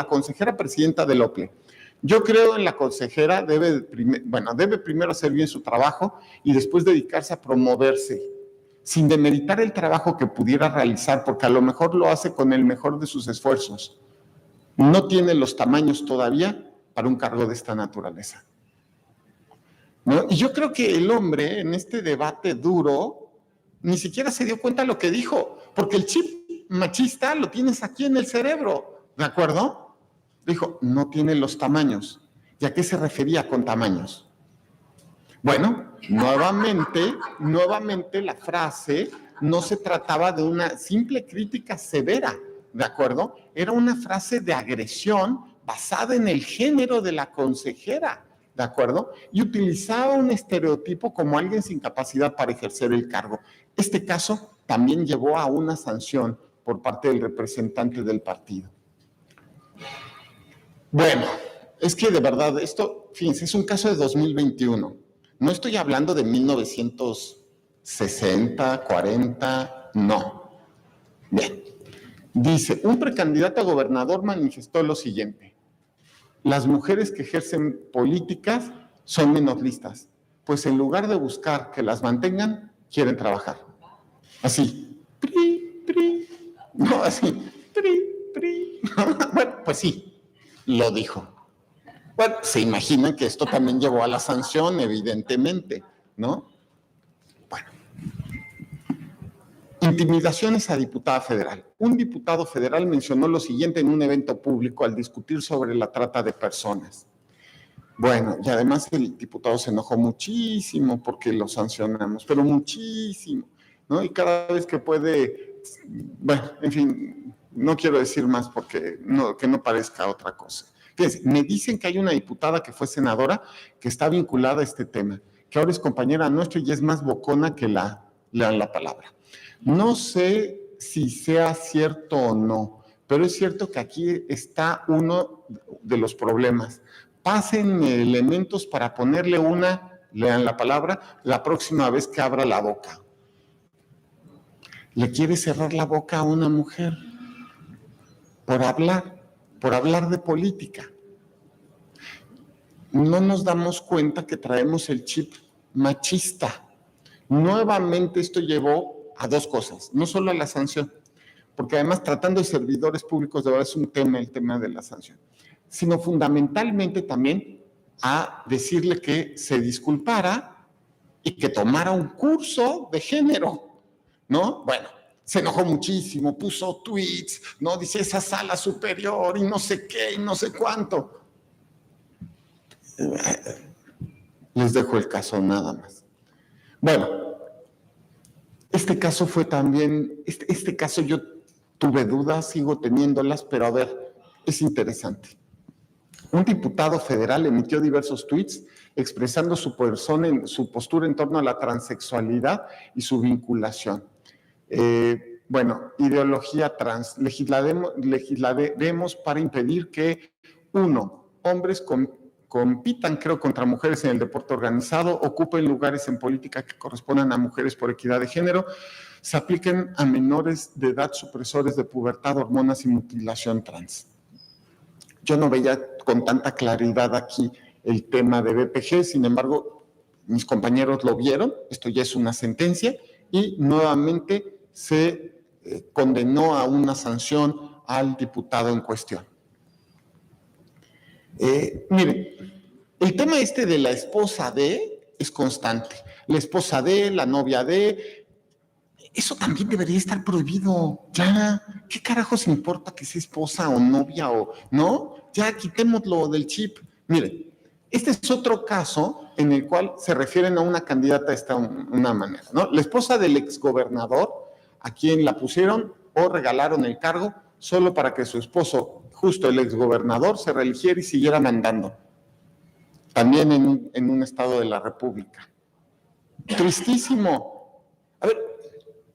consejera presidenta del OPLE. Yo creo en la consejera, debe primero hacer bien su trabajo y después dedicarse a promoverse, sin demeritar el trabajo que pudiera realizar, porque a lo mejor lo hace con el mejor de sus esfuerzos. No tiene los tamaños todavía para un cargo de esta naturaleza, ¿no? Y yo creo que el hombre en este debate duro ni siquiera se dio cuenta de lo que dijo, porque el chip machista lo tienes aquí en el cerebro, ¿de acuerdo? Dijo, no tiene los tamaños. ¿Y a qué se refería con tamaños? Bueno, nuevamente la frase no se trataba de una simple crítica severa, ¿de acuerdo? Era una frase de agresión basada en el género de la consejera, ¿de acuerdo? Y utilizaba un estereotipo como alguien sin capacidad para ejercer el cargo. Este caso también llevó a una sanción por parte del representante del partido. Bueno, es que de verdad esto, fíjense, es un caso de 2021. No estoy hablando de 1960, 40, no. Bien, dice, un precandidato a gobernador manifestó lo siguiente. Las mujeres que ejercen políticas son menos listas, pues en lugar de buscar que las mantengan, quieren trabajar. Así, no, así, Bueno, pues sí, lo dijo. Bueno, se imaginan que esto también llevó a la sanción, evidentemente, ¿no? Bueno. Intimidaciones a diputada federal. Un diputado federal mencionó lo siguiente en un evento público al discutir sobre la trata de personas. Bueno, y además el diputado se enojó muchísimo porque lo sancionamos, pero muchísimo, ¿no? Y cada vez que puede, bueno, en fin, no quiero decir más porque que no parezca otra cosa. Fíjense, me dicen que hay una diputada que fue senadora que está vinculada a este tema, que ahora es compañera nuestra y es más bocona que le dan la palabra. No sé si sea cierto o no, pero es cierto que aquí está uno de los problemas. Pasen elementos para ponerle lean la palabra, la próxima vez que abra la boca. Le quiere cerrar la boca a una mujer por hablar de política. No nos damos cuenta que traemos el chip machista. Nuevamente esto llevó a dos cosas, no solo a la sanción, porque además tratando de servidores públicos de verdad es un tema, el tema de la sanción, sino fundamentalmente también a decirle que se disculpara y que tomara un curso de género, ¿no? Bueno, se enojó muchísimo, puso tweets, ¿no? Dice esa sala superior y no sé qué y no sé cuánto. Les dejo el caso nada más. Bueno, este caso fue también, este caso yo tuve dudas, sigo teniéndolas, pero a ver, es interesante. Un diputado federal emitió diversos tweets expresando su postura en torno a la transexualidad y su vinculación. Bueno, ideología trans, legislaremos para impedir que, hombres compitan, creo, contra mujeres en el deporte organizado, ocupen lugares en política que correspondan a mujeres por equidad de género, se apliquen a menores de edad supresores de pubertad, hormonas y mutilación trans. Yo no veía con tanta claridad aquí el tema de BPG, sin embargo, mis compañeros lo vieron, esto ya es una sentencia, y nuevamente se condenó a una sanción al diputado en cuestión. Miren, el tema de la esposa de es constante. La esposa de, la novia de, eso también debería estar prohibido. Ya, ¿qué carajos importa que sea esposa o novia o no? Ya quitémoslo del chip. Miren, este es otro caso en el cual se refieren a una candidata de una manera, ¿no? La esposa del exgobernador, a quien la pusieron o regalaron el cargo solo para que su esposo, justo el exgobernador, se reeligiera y siguiera mandando. También en un estado de la República. Tristísimo. A ver,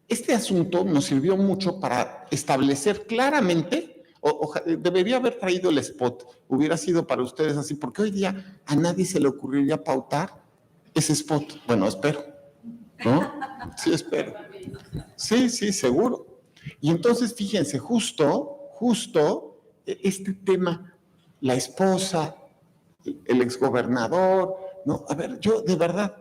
este asunto nos sirvió mucho para establecer claramente, debería haber traído el spot, hubiera sido para ustedes así, porque hoy día a nadie se le ocurriría pautar ese spot. Bueno, espero, ¿no? Sí, espero. Sí, seguro. Y entonces, fíjense, justo este tema, la esposa, el exgobernador, ¿no? A ver, yo de verdad,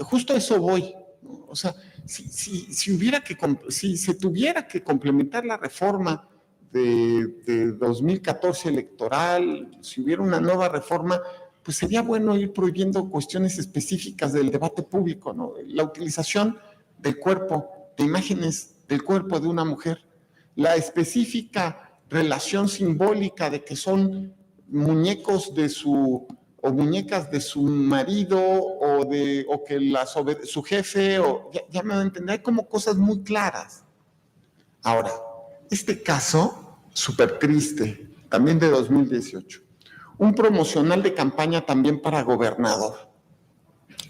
justo a eso voy, ¿no? O sea, si se tuviera que complementar la reforma de 2014 electoral, si hubiera una nueva reforma, pues sería bueno ir prohibiendo cuestiones específicas del debate público, ¿no? La utilización del cuerpo, de imágenes del cuerpo de una mujer, la específica relación simbólica de que son muñecos o muñecas de su marido o que su jefe, ya me van a entender, hay como cosas muy claras. Ahora, este caso, súper triste, también de 2018, un promocional de campaña también para gobernador.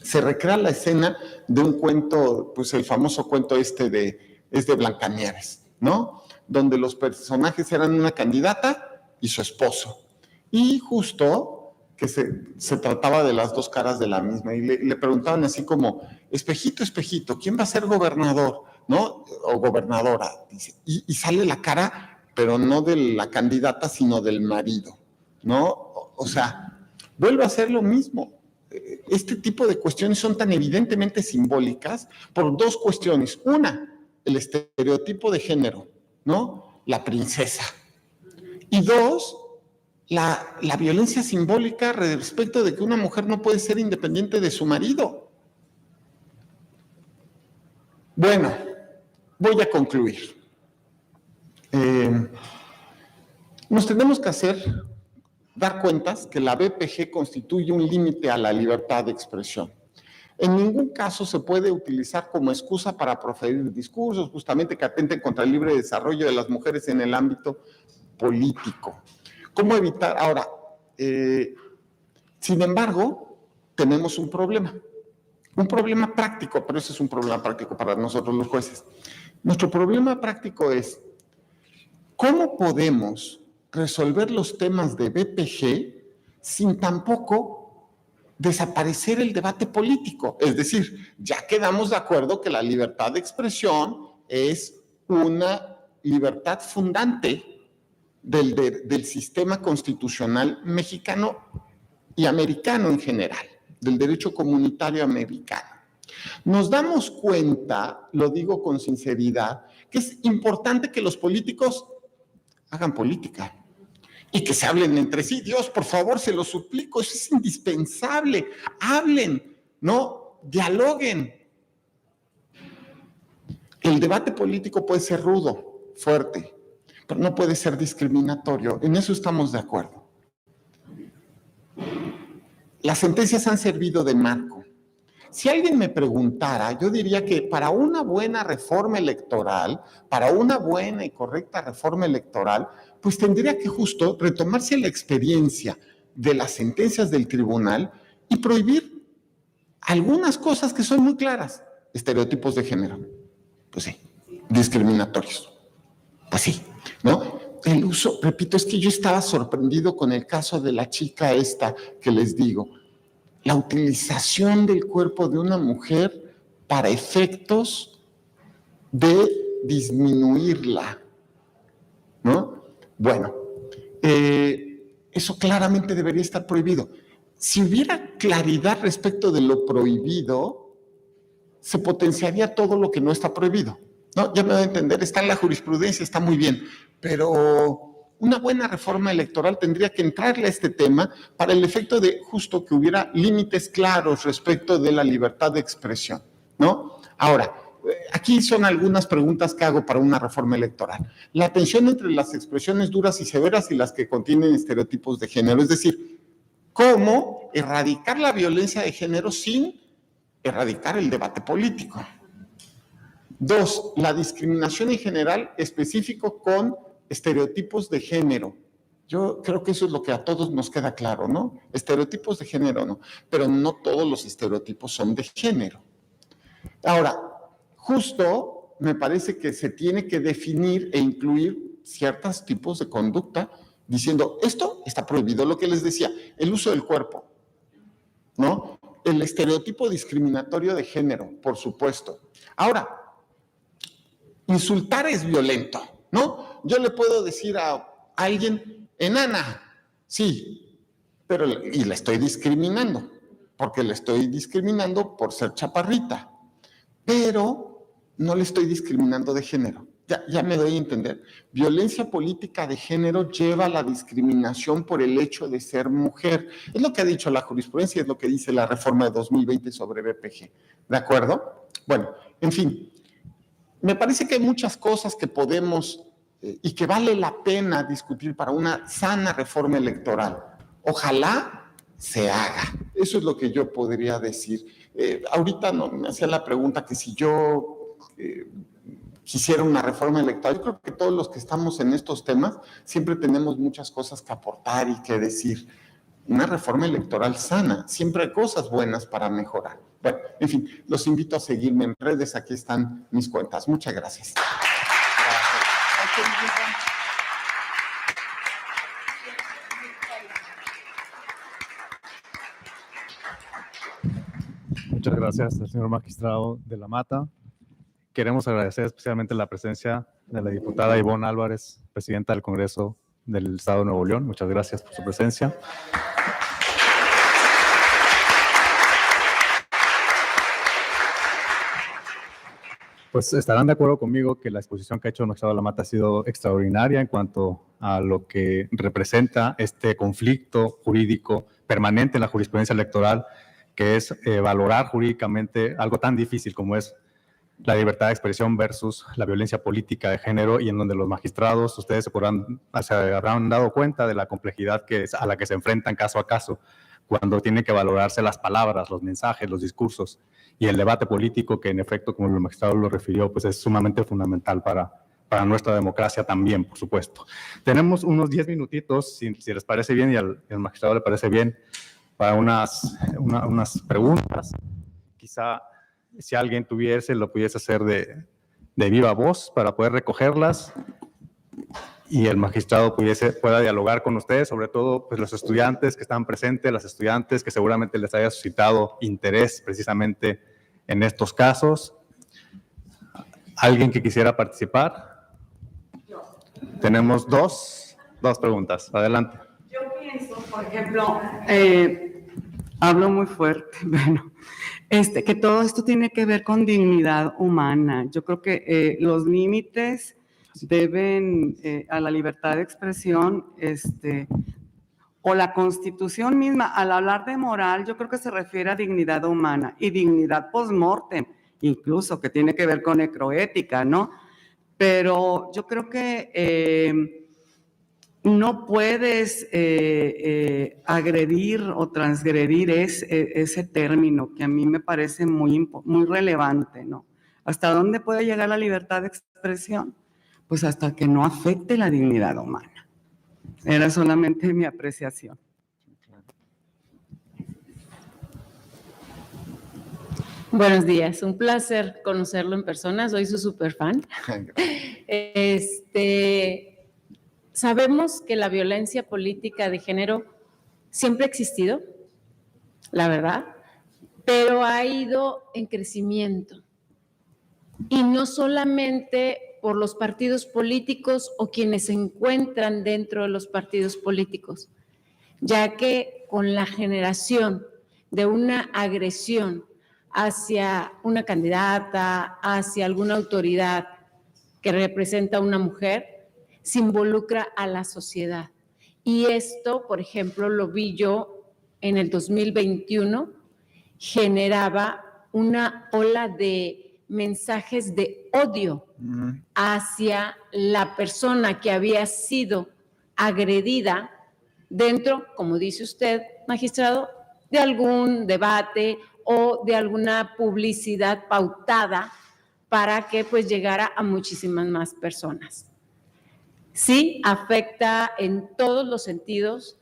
Se recrea la escena de un cuento, pues el famoso cuento es de Blancanieves, ¿no? Donde los personajes eran una candidata y su esposo. Y justo que se trataba de las dos caras de la misma. Y le preguntaban así como, espejito, espejito, ¿quién va a ser gobernador? ¿No? O gobernadora. Dice, y sale la cara, pero no de la candidata, sino del marido, ¿no? O sea, vuelve a ser lo mismo. Este tipo de cuestiones son tan evidentemente simbólicas por dos cuestiones. Una, el estereotipo de género, ¿no? La princesa. Y dos, la violencia simbólica respecto de que una mujer no puede ser independiente de su marido. Bueno, voy a concluir. Nos tenemos que dar cuentas que la BPG constituye un límite a la libertad de expresión. En ningún caso se puede utilizar como excusa para proferir discursos justamente que atenten contra el libre desarrollo de las mujeres en el ámbito político. ¿Cómo evitar? Ahora, sin embargo, tenemos un problema práctico, pero ese es un problema práctico para nosotros los jueces. Nuestro problema práctico es, ¿cómo podemos resolver los temas de BPG sin tampoco desaparecer el debate político? Es decir, ya quedamos de acuerdo que la libertad de expresión es una libertad fundante del sistema constitucional mexicano y americano en general, del derecho comunitario americano. Nos damos cuenta, lo digo con sinceridad, que es importante que los políticos hagan política y que se hablen entre sí. Dios, por favor, se lo suplico, eso es indispensable. Hablen, ¿no? Dialoguen. El debate político puede ser rudo, fuerte, pero no puede ser discriminatorio. En eso estamos de acuerdo. Las sentencias han servido de marco. Si alguien me preguntara, yo diría que para una buena reforma electoral, para una buena y correcta reforma electoral, pues tendría que justo retomarse la experiencia de las sentencias del tribunal y prohibir algunas cosas que son muy claras. Estereotipos de género, pues sí. Discriminatorios, pues sí, ¿no? El uso, repito, es que yo estaba sorprendido con el caso de la chica esta que les digo. La utilización del cuerpo de una mujer para efectos de disminuirla, ¿no? Bueno, eso claramente debería estar prohibido. Si hubiera claridad respecto de lo prohibido, se potenciaría todo lo que no está prohibido, ¿no? Ya me voy a entender, está en la jurisprudencia, está muy bien, pero una buena reforma electoral tendría que entrarle a este tema para el efecto de justo que hubiera límites claros respecto de la libertad de expresión, ¿no? Ahora, aquí son algunas preguntas que hago para una reforma electoral. La tensión entre las expresiones duras y severas y las que contienen estereotipos de género, es decir, ¿cómo erradicar la violencia de género sin erradicar el debate político? 2, la discriminación en general específico con estereotipos de género. Yo creo que eso es lo que a todos nos queda claro, ¿no? Estereotipos de género, ¿no? Pero no todos los estereotipos son de género. Ahora, justo me parece que se tiene que definir e incluir ciertos tipos de conducta diciendo, esto está prohibido, lo que les decía, el uso del cuerpo, ¿no? El estereotipo discriminatorio de género, por supuesto. Ahora, insultar es violento, ¿no? Yo le puedo decir a alguien, enana, sí, pero y le estoy discriminando, porque le estoy discriminando por ser chaparrita, pero no le estoy discriminando de género. Ya me doy a entender. Violencia política de género lleva a la discriminación por el hecho de ser mujer. Es lo que ha dicho la jurisprudencia, es lo que dice la reforma de 2020 sobre BPG. ¿De acuerdo? Bueno, en fin, me parece que hay muchas cosas que podemos y que vale la pena discutir para una sana reforma electoral. Ojalá se haga. Eso es lo que yo podría decir. Ahorita no, me hacía la pregunta que si yo quisiera una reforma electoral. Yo creo que todos los que estamos en estos temas siempre tenemos muchas cosas que aportar y que decir. Una reforma electoral sana, siempre hay cosas buenas para mejorar. Bueno, en fin, los invito a seguirme en redes, aquí están mis cuentas. Muchas gracias. Muchas gracias al señor magistrado de la Mata. Queremos agradecer especialmente la presencia de la diputada Ivonne Álvarez, presidenta del Congreso del Estado de Nuevo León. Muchas gracias por su presencia. Pues estarán de acuerdo conmigo que la exposición que ha hecho el magistrado de la Mata ha sido extraordinaria en cuanto a lo que representa este conflicto jurídico permanente en la jurisprudencia electoral, que es valorar jurídicamente algo tan difícil como es la libertad de expresión versus la violencia política de género, y en donde los magistrados, ustedes se habrán dado cuenta de la complejidad a la que se enfrentan caso a caso, cuando tienen que valorarse las palabras, los mensajes, los discursos, y el debate político, que en efecto, como el magistrado lo refirió, pues es sumamente fundamental para nuestra democracia también, por supuesto. Tenemos unos 10 minutitos, si les parece bien y al magistrado le parece bien, para unas preguntas. Quizá si alguien lo pudiese hacer de viva voz para poder recogerlas y el magistrado pueda dialogar con ustedes, sobre todo pues, los estudiantes que están presentes, las estudiantes que seguramente les haya suscitado interés precisamente en estos casos. ¿Alguien que quisiera participar? Tenemos dos preguntas. Adelante. Yo pienso, por ejemplo, hablo muy fuerte, bueno, que todo esto tiene que ver con dignidad humana. Yo creo que los límites deben a la libertad de expresión, o la Constitución misma, al hablar de moral, yo creo que se refiere a dignidad humana y dignidad post-mortem, incluso, que tiene que ver con necroética, ¿no? Pero yo creo que no puedes agredir o transgredir ese término que a mí me parece muy relevante, ¿no? ¿Hasta dónde puede llegar la libertad de expresión? Pues hasta que no afecte la dignidad humana. Era solamente mi apreciación. Buenos días, un placer conocerlo en persona, soy su superfan. Sabemos que la violencia política de género siempre ha existido, la verdad, pero ha ido en crecimiento. Y no solamente por los partidos políticos o quienes se encuentran dentro de los partidos políticos, ya que con la generación de una agresión hacia una candidata, hacia alguna autoridad que representa a una mujer, se involucra a la sociedad. Y esto, por ejemplo, lo vi yo en el 2021, generaba una ola de mensajes de odio hacia la persona que había sido agredida dentro, como dice usted, magistrado, de algún debate o de alguna publicidad pautada para que pues llegara a muchísimas más personas. Sí, afecta en todos los sentidos,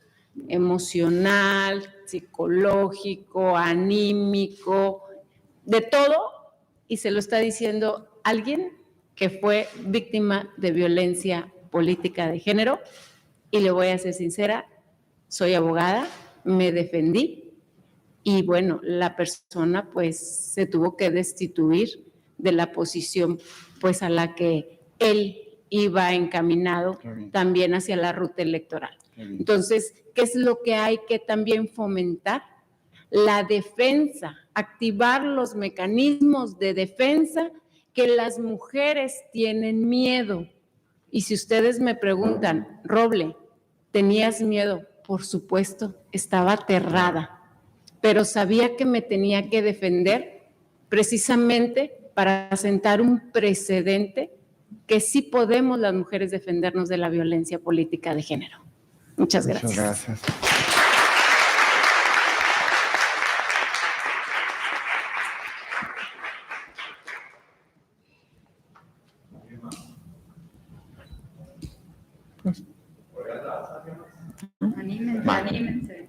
emocional, psicológico, anímico, de todo, y se lo está diciendo alguien que fue víctima de violencia política de género. Y le voy a ser sincera, soy abogada, me defendí y bueno, la persona pues se tuvo que destituir de la posición pues a la que él iba encaminado también hacia la ruta electoral. Entonces, ¿qué es lo que hay que también fomentar? La defensa, activar los mecanismos de defensa que las mujeres tienen miedo. Y si ustedes me preguntan, Roble, ¿tenías miedo? Por supuesto, estaba aterrada, pero sabía que me tenía que defender precisamente para sentar un precedente que sí podemos las mujeres defendernos de la violencia política de género. Muchas gracias. Muchas gracias. Anímense.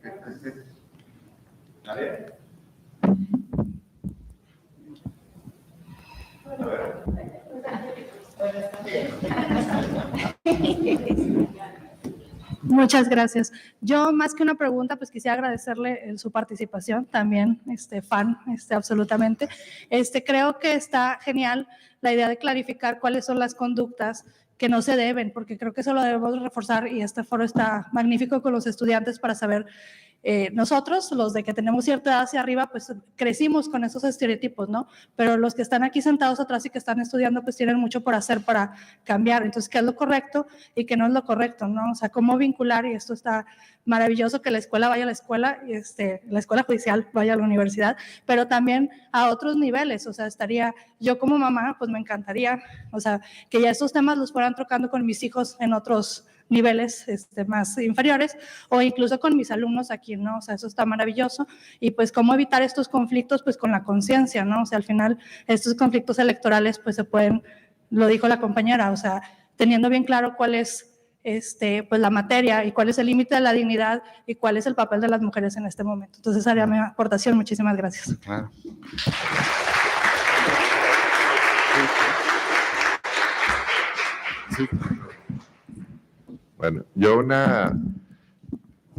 Muchas gracias. Yo, más que una pregunta, pues quisiera agradecerle su participación, también fan, absolutamente. Creo que está genial la idea de clarificar cuáles son las conductas que no se deben, porque creo que eso lo debemos reforzar y este foro está magnífico con los estudiantes para saber. Nosotros, los de que tenemos cierta edad hacia arriba, pues crecimos con esos estereotipos, ¿no? Pero los que están aquí sentados atrás y que están estudiando, pues tienen mucho por hacer para cambiar. Entonces, ¿qué es lo correcto y qué no es lo correcto, no? O sea, cómo vincular, y esto está maravilloso, que la escuela vaya a la escuela, y la escuela judicial vaya a la universidad, pero también a otros niveles. O sea, yo como mamá, pues me encantaría, o sea, que ya estos temas los fueran tocando con mis hijos en otros niveles más inferiores, o incluso con mis alumnos aquí, ¿no? O sea, eso está maravilloso. Y pues cómo evitar estos conflictos, pues con la conciencia, ¿no? O sea, al final estos conflictos electorales pues se pueden, lo dijo la compañera, o sea, teniendo bien claro cuál es pues la materia y cuál es el límite de la dignidad y cuál es el papel de las mujeres en este momento. Entonces, esa sería mi aportación. Muchísimas gracias. Claro. sí. Bueno,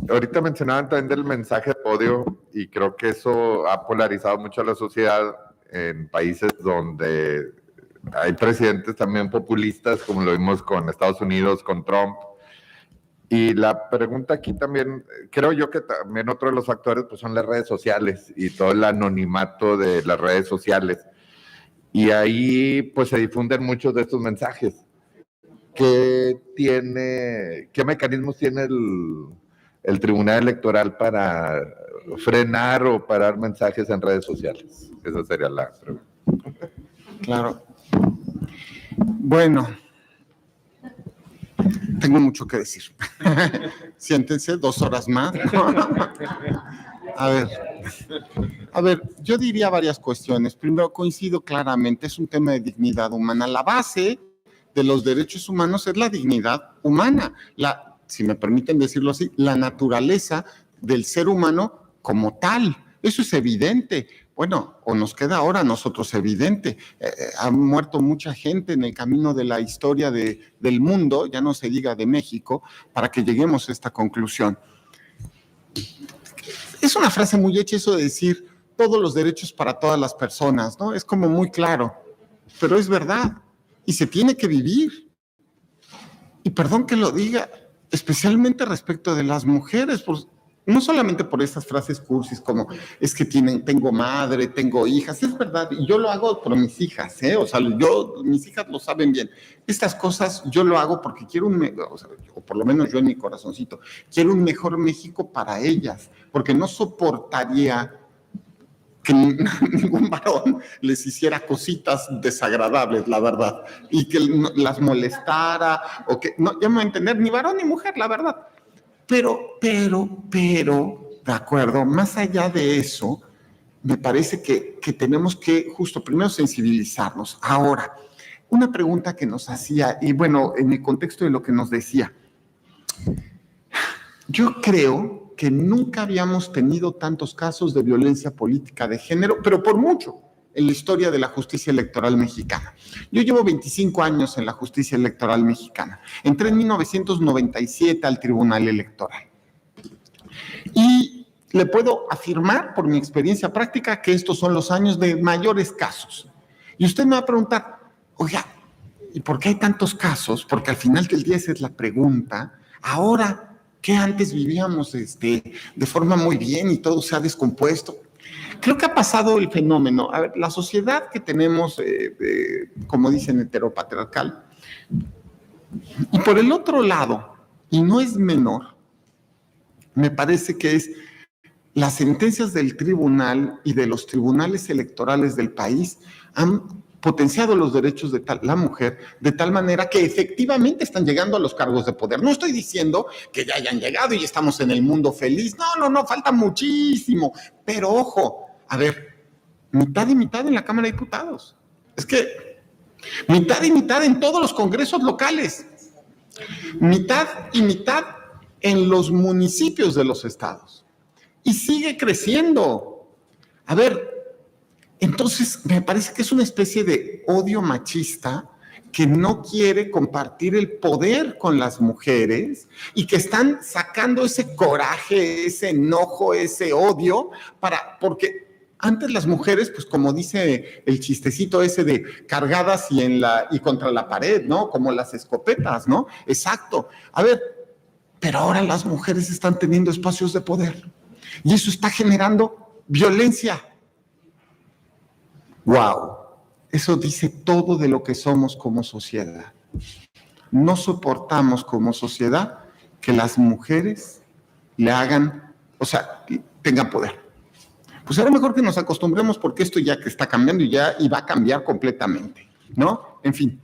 ahorita mencionaban también del mensaje de odio y creo que eso ha polarizado mucho a la sociedad en países donde hay presidentes también populistas, como lo vimos con Estados Unidos, con Trump. Y la pregunta aquí también, creo yo que también otro de los factores pues son las redes sociales y todo el anonimato de las redes sociales. Y ahí pues se difunden muchos de estos mensajes. ¿Qué mecanismos tiene el Tribunal Electoral para frenar o parar mensajes en redes sociales? Esa sería la pregunta. Claro. Bueno, tengo mucho que decir. Siéntense 2 horas más. A ver, yo diría varias cuestiones. Primero, coincido claramente, es un tema de dignidad humana. La base de los derechos humanos es la dignidad humana. Si me permiten decirlo así, la naturaleza del ser humano como tal. Eso es evidente. Bueno, o nos queda ahora a nosotros evidente. Ha muerto mucha gente en el camino de la historia del mundo, ya no se diga de México, para que lleguemos a esta conclusión. Es una frase muy hecha eso de decir todos los derechos para todas las personas, ¿no? Es como muy claro, pero es verdad y se tiene que vivir. Y perdón que lo diga, especialmente respecto de las mujeres, no solamente por estas frases cursis como es que tengo madre, tengo hijas, es verdad, y yo lo hago por mis hijas, o sea, mis hijas lo saben bien. Estas cosas yo lo hago porque quiero o por lo menos yo en mi corazoncito, quiero un mejor México para ellas, porque no soportaría que ningún varón les hiciera cositas desagradables, la verdad, y que las molestara, o que, no, ya me voy a entender, ni varón ni mujer, la verdad. Pero, de acuerdo, más allá de eso, me parece que tenemos que justo primero sensibilizarnos. Ahora, una pregunta que nos hacía, y bueno, en el contexto de lo que nos decía, yo creo que nunca habíamos tenido tantos casos de violencia política de género, pero por mucho, en la historia de la justicia electoral mexicana. Yo llevo 25 años en la justicia electoral mexicana. Entré en 1997 al Tribunal Electoral. Y le puedo afirmar, por mi experiencia práctica, que estos son los años de mayores casos. Y usted me va a preguntar, oiga, ¿y por qué hay tantos casos? Porque al final del día esa es la pregunta. Ahora, que antes vivíamos de forma muy bien y todo se ha descompuesto. Creo que ha pasado el fenómeno. A ver, la sociedad que tenemos, como dicen, heteropatriarcal, y por el otro lado, y no es menor, me parece que es las sentencias del tribunal y de los tribunales electorales del país han potenciado los derechos de la mujer de tal manera que efectivamente están llegando a los cargos de poder. No estoy diciendo que ya hayan llegado y estamos en el mundo feliz. No, falta muchísimo. Pero ojo, a ver, mitad y mitad en la Cámara de Diputados. Es que mitad y mitad en todos los congresos locales. Mitad y mitad en los municipios de los estados. Y sigue creciendo. A ver, entonces, me parece que es una especie de odio machista que no quiere compartir el poder con las mujeres y que están sacando ese coraje, ese enojo, ese odio, porque antes las mujeres, pues como dice el chistecito ese de cargadas y contra la pared, ¿no? Como las escopetas, ¿no? Exacto. A ver, pero ahora las mujeres están teniendo espacios de poder y eso está generando violencia. ¡Wow! Eso dice todo de lo que somos como sociedad. No soportamos como sociedad que las mujeres le hagan, tengan poder. Pues era mejor que nos acostumbremos porque esto ya que está cambiando y va a cambiar completamente, ¿no? En fin,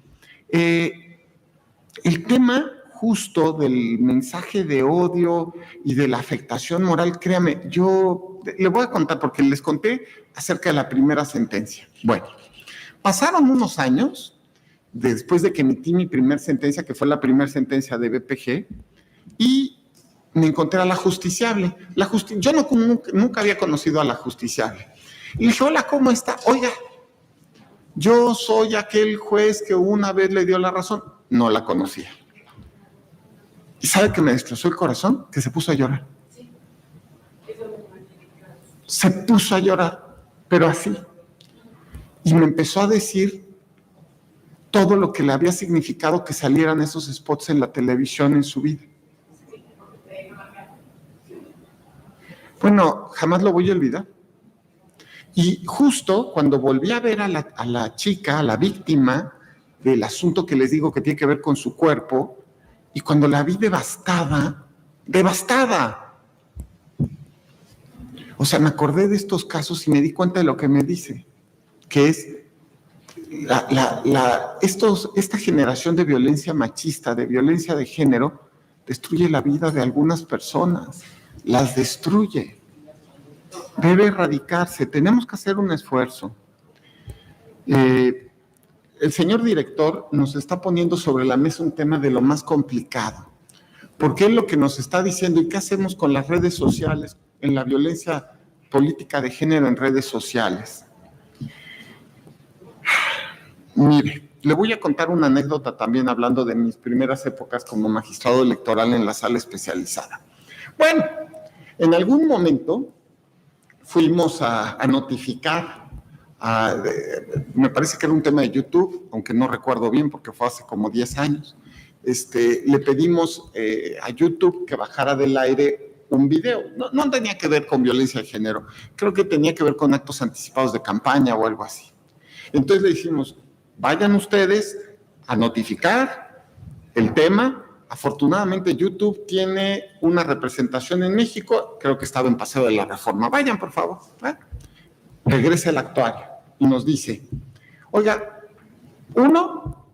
el tema justo del mensaje de odio y de la afectación moral, créame, yo le voy a contar porque les conté acerca de la primera sentencia. Bueno, pasaron unos años después de que emití mi primera sentencia, que fue la primera sentencia de BPG, y me encontré a la justiciable. Yo nunca había conocido a la justiciable. Y le dije, hola, ¿cómo está? Oiga, yo soy aquel juez que una vez le dio la razón. no la conocía. ¿Y sabe que me destrozó el corazón? Que se puso a llorar. Se puso a llorar, pero así. Y me empezó a decir todo lo que le había significado que salieran esos spots en la televisión en su vida. Bueno, jamás lo voy a olvidar. Y justo cuando volví a ver a la chica, a la víctima del asunto que les digo que tiene que ver con su cuerpo, y cuando la vi devastada, o sea, me acordé de estos casos y me di cuenta de lo que me dice, que es esta generación de violencia machista, de violencia de género, destruye la vida de algunas personas, las destruye. Debe erradicarse, tenemos que hacer un esfuerzo. El señor director nos está poniendo sobre la mesa un tema de lo más complicado, porque es lo que nos está diciendo, ¿y qué hacemos con las redes sociales, en la violencia política de género en redes sociales? Mire, le voy a contar una anécdota también hablando de mis primeras épocas como magistrado electoral en la sala especializada. Bueno, en algún momento fuimos a notificar, me parece que era un tema de YouTube, aunque no recuerdo bien porque fue hace como 10 años, le pedimos a YouTube que bajara del aire un video. No tenía que ver con violencia de género, creo que tenía que ver con actos anticipados de campaña o algo así. Entonces le dijimos, vayan ustedes a notificar el tema. Afortunadamente YouTube tiene una representación en México, creo que estaba en Paseo de la Reforma. Vayan, por favor. Regresa el actuario y nos dice, oiga, uno,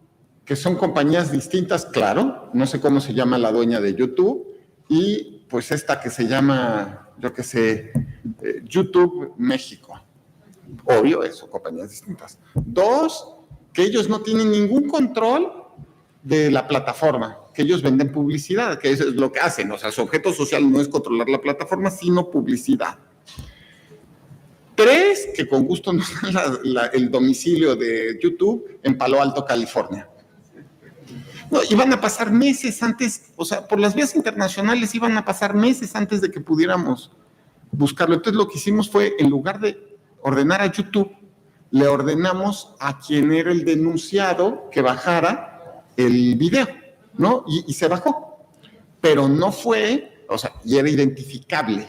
que son compañías distintas, claro, no sé cómo se llama la dueña de YouTube, y pues esta que se llama, yo qué sé, YouTube México. Obvio, eso, compañías distintas. Dos, que ellos no tienen ningún control de la plataforma, que ellos venden publicidad, que eso es lo que hacen. O sea, su objeto social no es controlar la plataforma, sino publicidad. Tres, que con gusto nos dan el domicilio de YouTube en Palo Alto, California. No, iban a pasar meses antes, o sea, por las vías internacionales iban a pasar meses antes de que pudiéramos buscarlo. Entonces lo que hicimos fue, en lugar de ordenar a YouTube, le ordenamos a quien era el denunciado que bajara el video, ¿no? Y se bajó. Pero no fue, o sea, y era identificable.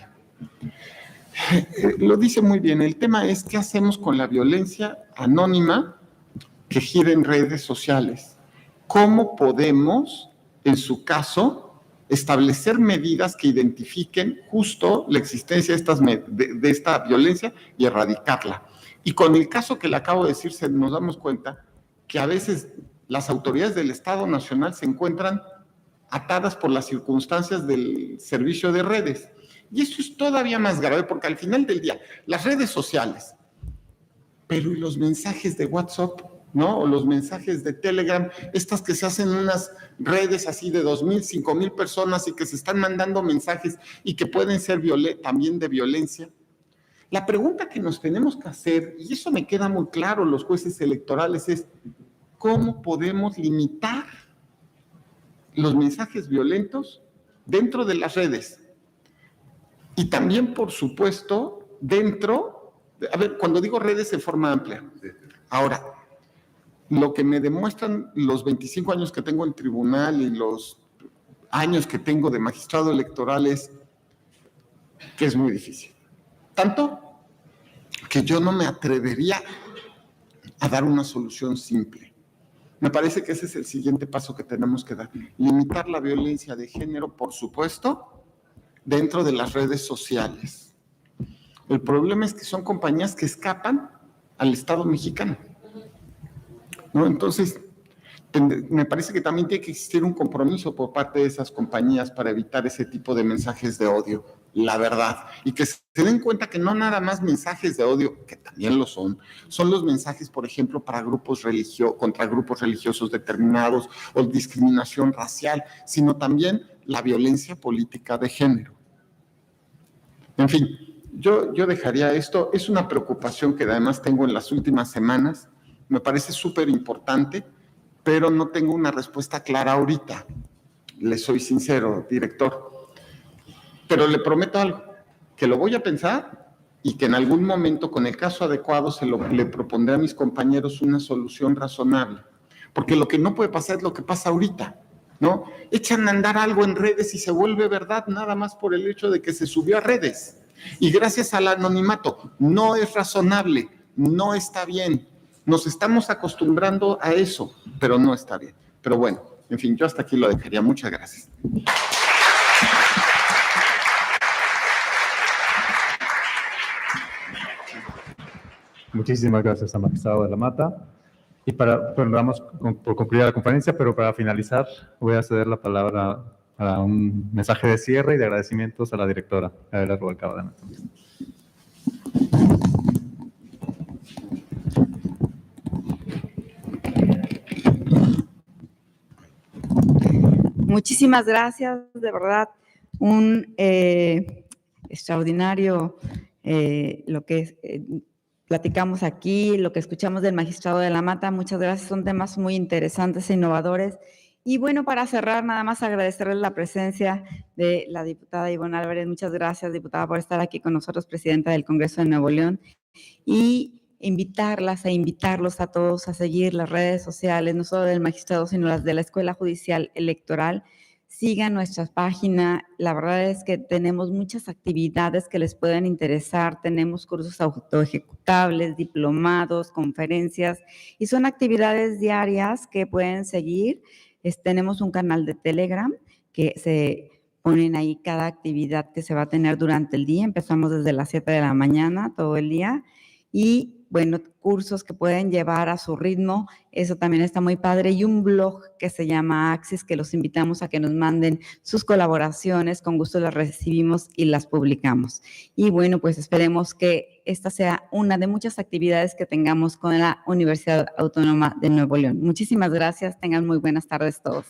Lo dice muy bien, el tema es qué hacemos con la violencia anónima que gira en redes sociales. ¿Cómo podemos, en su caso, establecer medidas que identifiquen justo la existencia de esta violencia y erradicarla? Y con el caso que le acabo de decir, nos damos cuenta que a veces las autoridades del Estado Nacional se encuentran atadas por las circunstancias del servicio de redes. Y eso es todavía más grave porque al final del día, las redes sociales, pero y los mensajes de WhatsApp, ¿no? O los mensajes de Telegram, estas que se hacen unas redes así de 2,000, 5,000 personas y que se están mandando mensajes y que pueden ser también de violencia. La pregunta que nos tenemos que hacer, y eso me queda muy claro los jueces electorales, es ¿cómo podemos limitar los mensajes violentos dentro de las redes? Y también, por supuesto, cuando digo redes en forma amplia. Ahora, lo que me demuestran los 25 años que tengo en tribunal y los años que tengo de magistrado electoral es que es muy difícil. Tanto que yo no me atrevería a dar una solución simple. Me parece que ese es el siguiente paso que tenemos que dar. Limitar la violencia de género, por supuesto, dentro de las redes sociales. El problema es que son compañías que escapan al Estado mexicano, ¿no? Entonces, me parece que también tiene que existir un compromiso por parte de esas compañías para evitar ese tipo de mensajes de odio, la verdad, y que se den cuenta que no nada más mensajes de odio, que también lo son los mensajes, por ejemplo, para contra grupos religiosos determinados o discriminación racial, sino también la violencia política de género. En fin, yo dejaría esto. Es una preocupación que además tengo en las últimas semanas. Me parece súper importante pero no tengo una respuesta clara ahorita. Le soy sincero, director. Pero le prometo algo, que lo voy a pensar y que en algún momento, con el caso adecuado, le propondré a mis compañeros una solución razonable. Porque lo que no puede pasar es lo que pasa ahorita, ¿no? Echan a andar algo en redes y se vuelve verdad nada más por el hecho de que se subió a redes. Y gracias al anonimato, no es razonable, no está bien. Nos estamos acostumbrando a eso, pero no está bien. Pero bueno, en fin, yo hasta aquí lo dejaría. Muchas gracias. Muchísimas gracias al magistrado de la Mata. Y vamos por concluir la conferencia, pero para finalizar voy a ceder la palabra para un mensaje de cierre y de agradecimientos a la directora, Gabriela Rubalcaba de Anatomía. Muchísimas gracias, de verdad, un extraordinario lo que platicamos aquí, lo que escuchamos del magistrado de la Mata. Muchas gracias, son temas muy interesantes e innovadores. Y bueno, para cerrar, nada más agradecerles la presencia de la diputada Ivonne Álvarez. Muchas gracias, diputada, por estar aquí con nosotros, presidenta del Congreso de Nuevo León. Y invitarlas e invitarlos a todos a seguir las redes sociales, no solo del magistrado, sino las de la Escuela Judicial Electoral. Sigan nuestra página. La verdad es que tenemos muchas actividades que les pueden interesar. Tenemos cursos autoejecutables, diplomados, conferencias, y son actividades diarias que pueden seguir. Tenemos un canal de Telegram que se ponen ahí cada actividad que se va a tener durante el día. Empezamos desde las 7 de la mañana, todo el día. Y bueno, cursos que pueden llevar a su ritmo, eso también está muy padre. Y un blog que se llama Axis, que los invitamos a que nos manden sus colaboraciones, con gusto las recibimos y las publicamos. Y bueno, pues esperemos que esta sea una de muchas actividades que tengamos con la Universidad Autónoma de Nuevo León. Muchísimas gracias, tengan muy buenas tardes todos.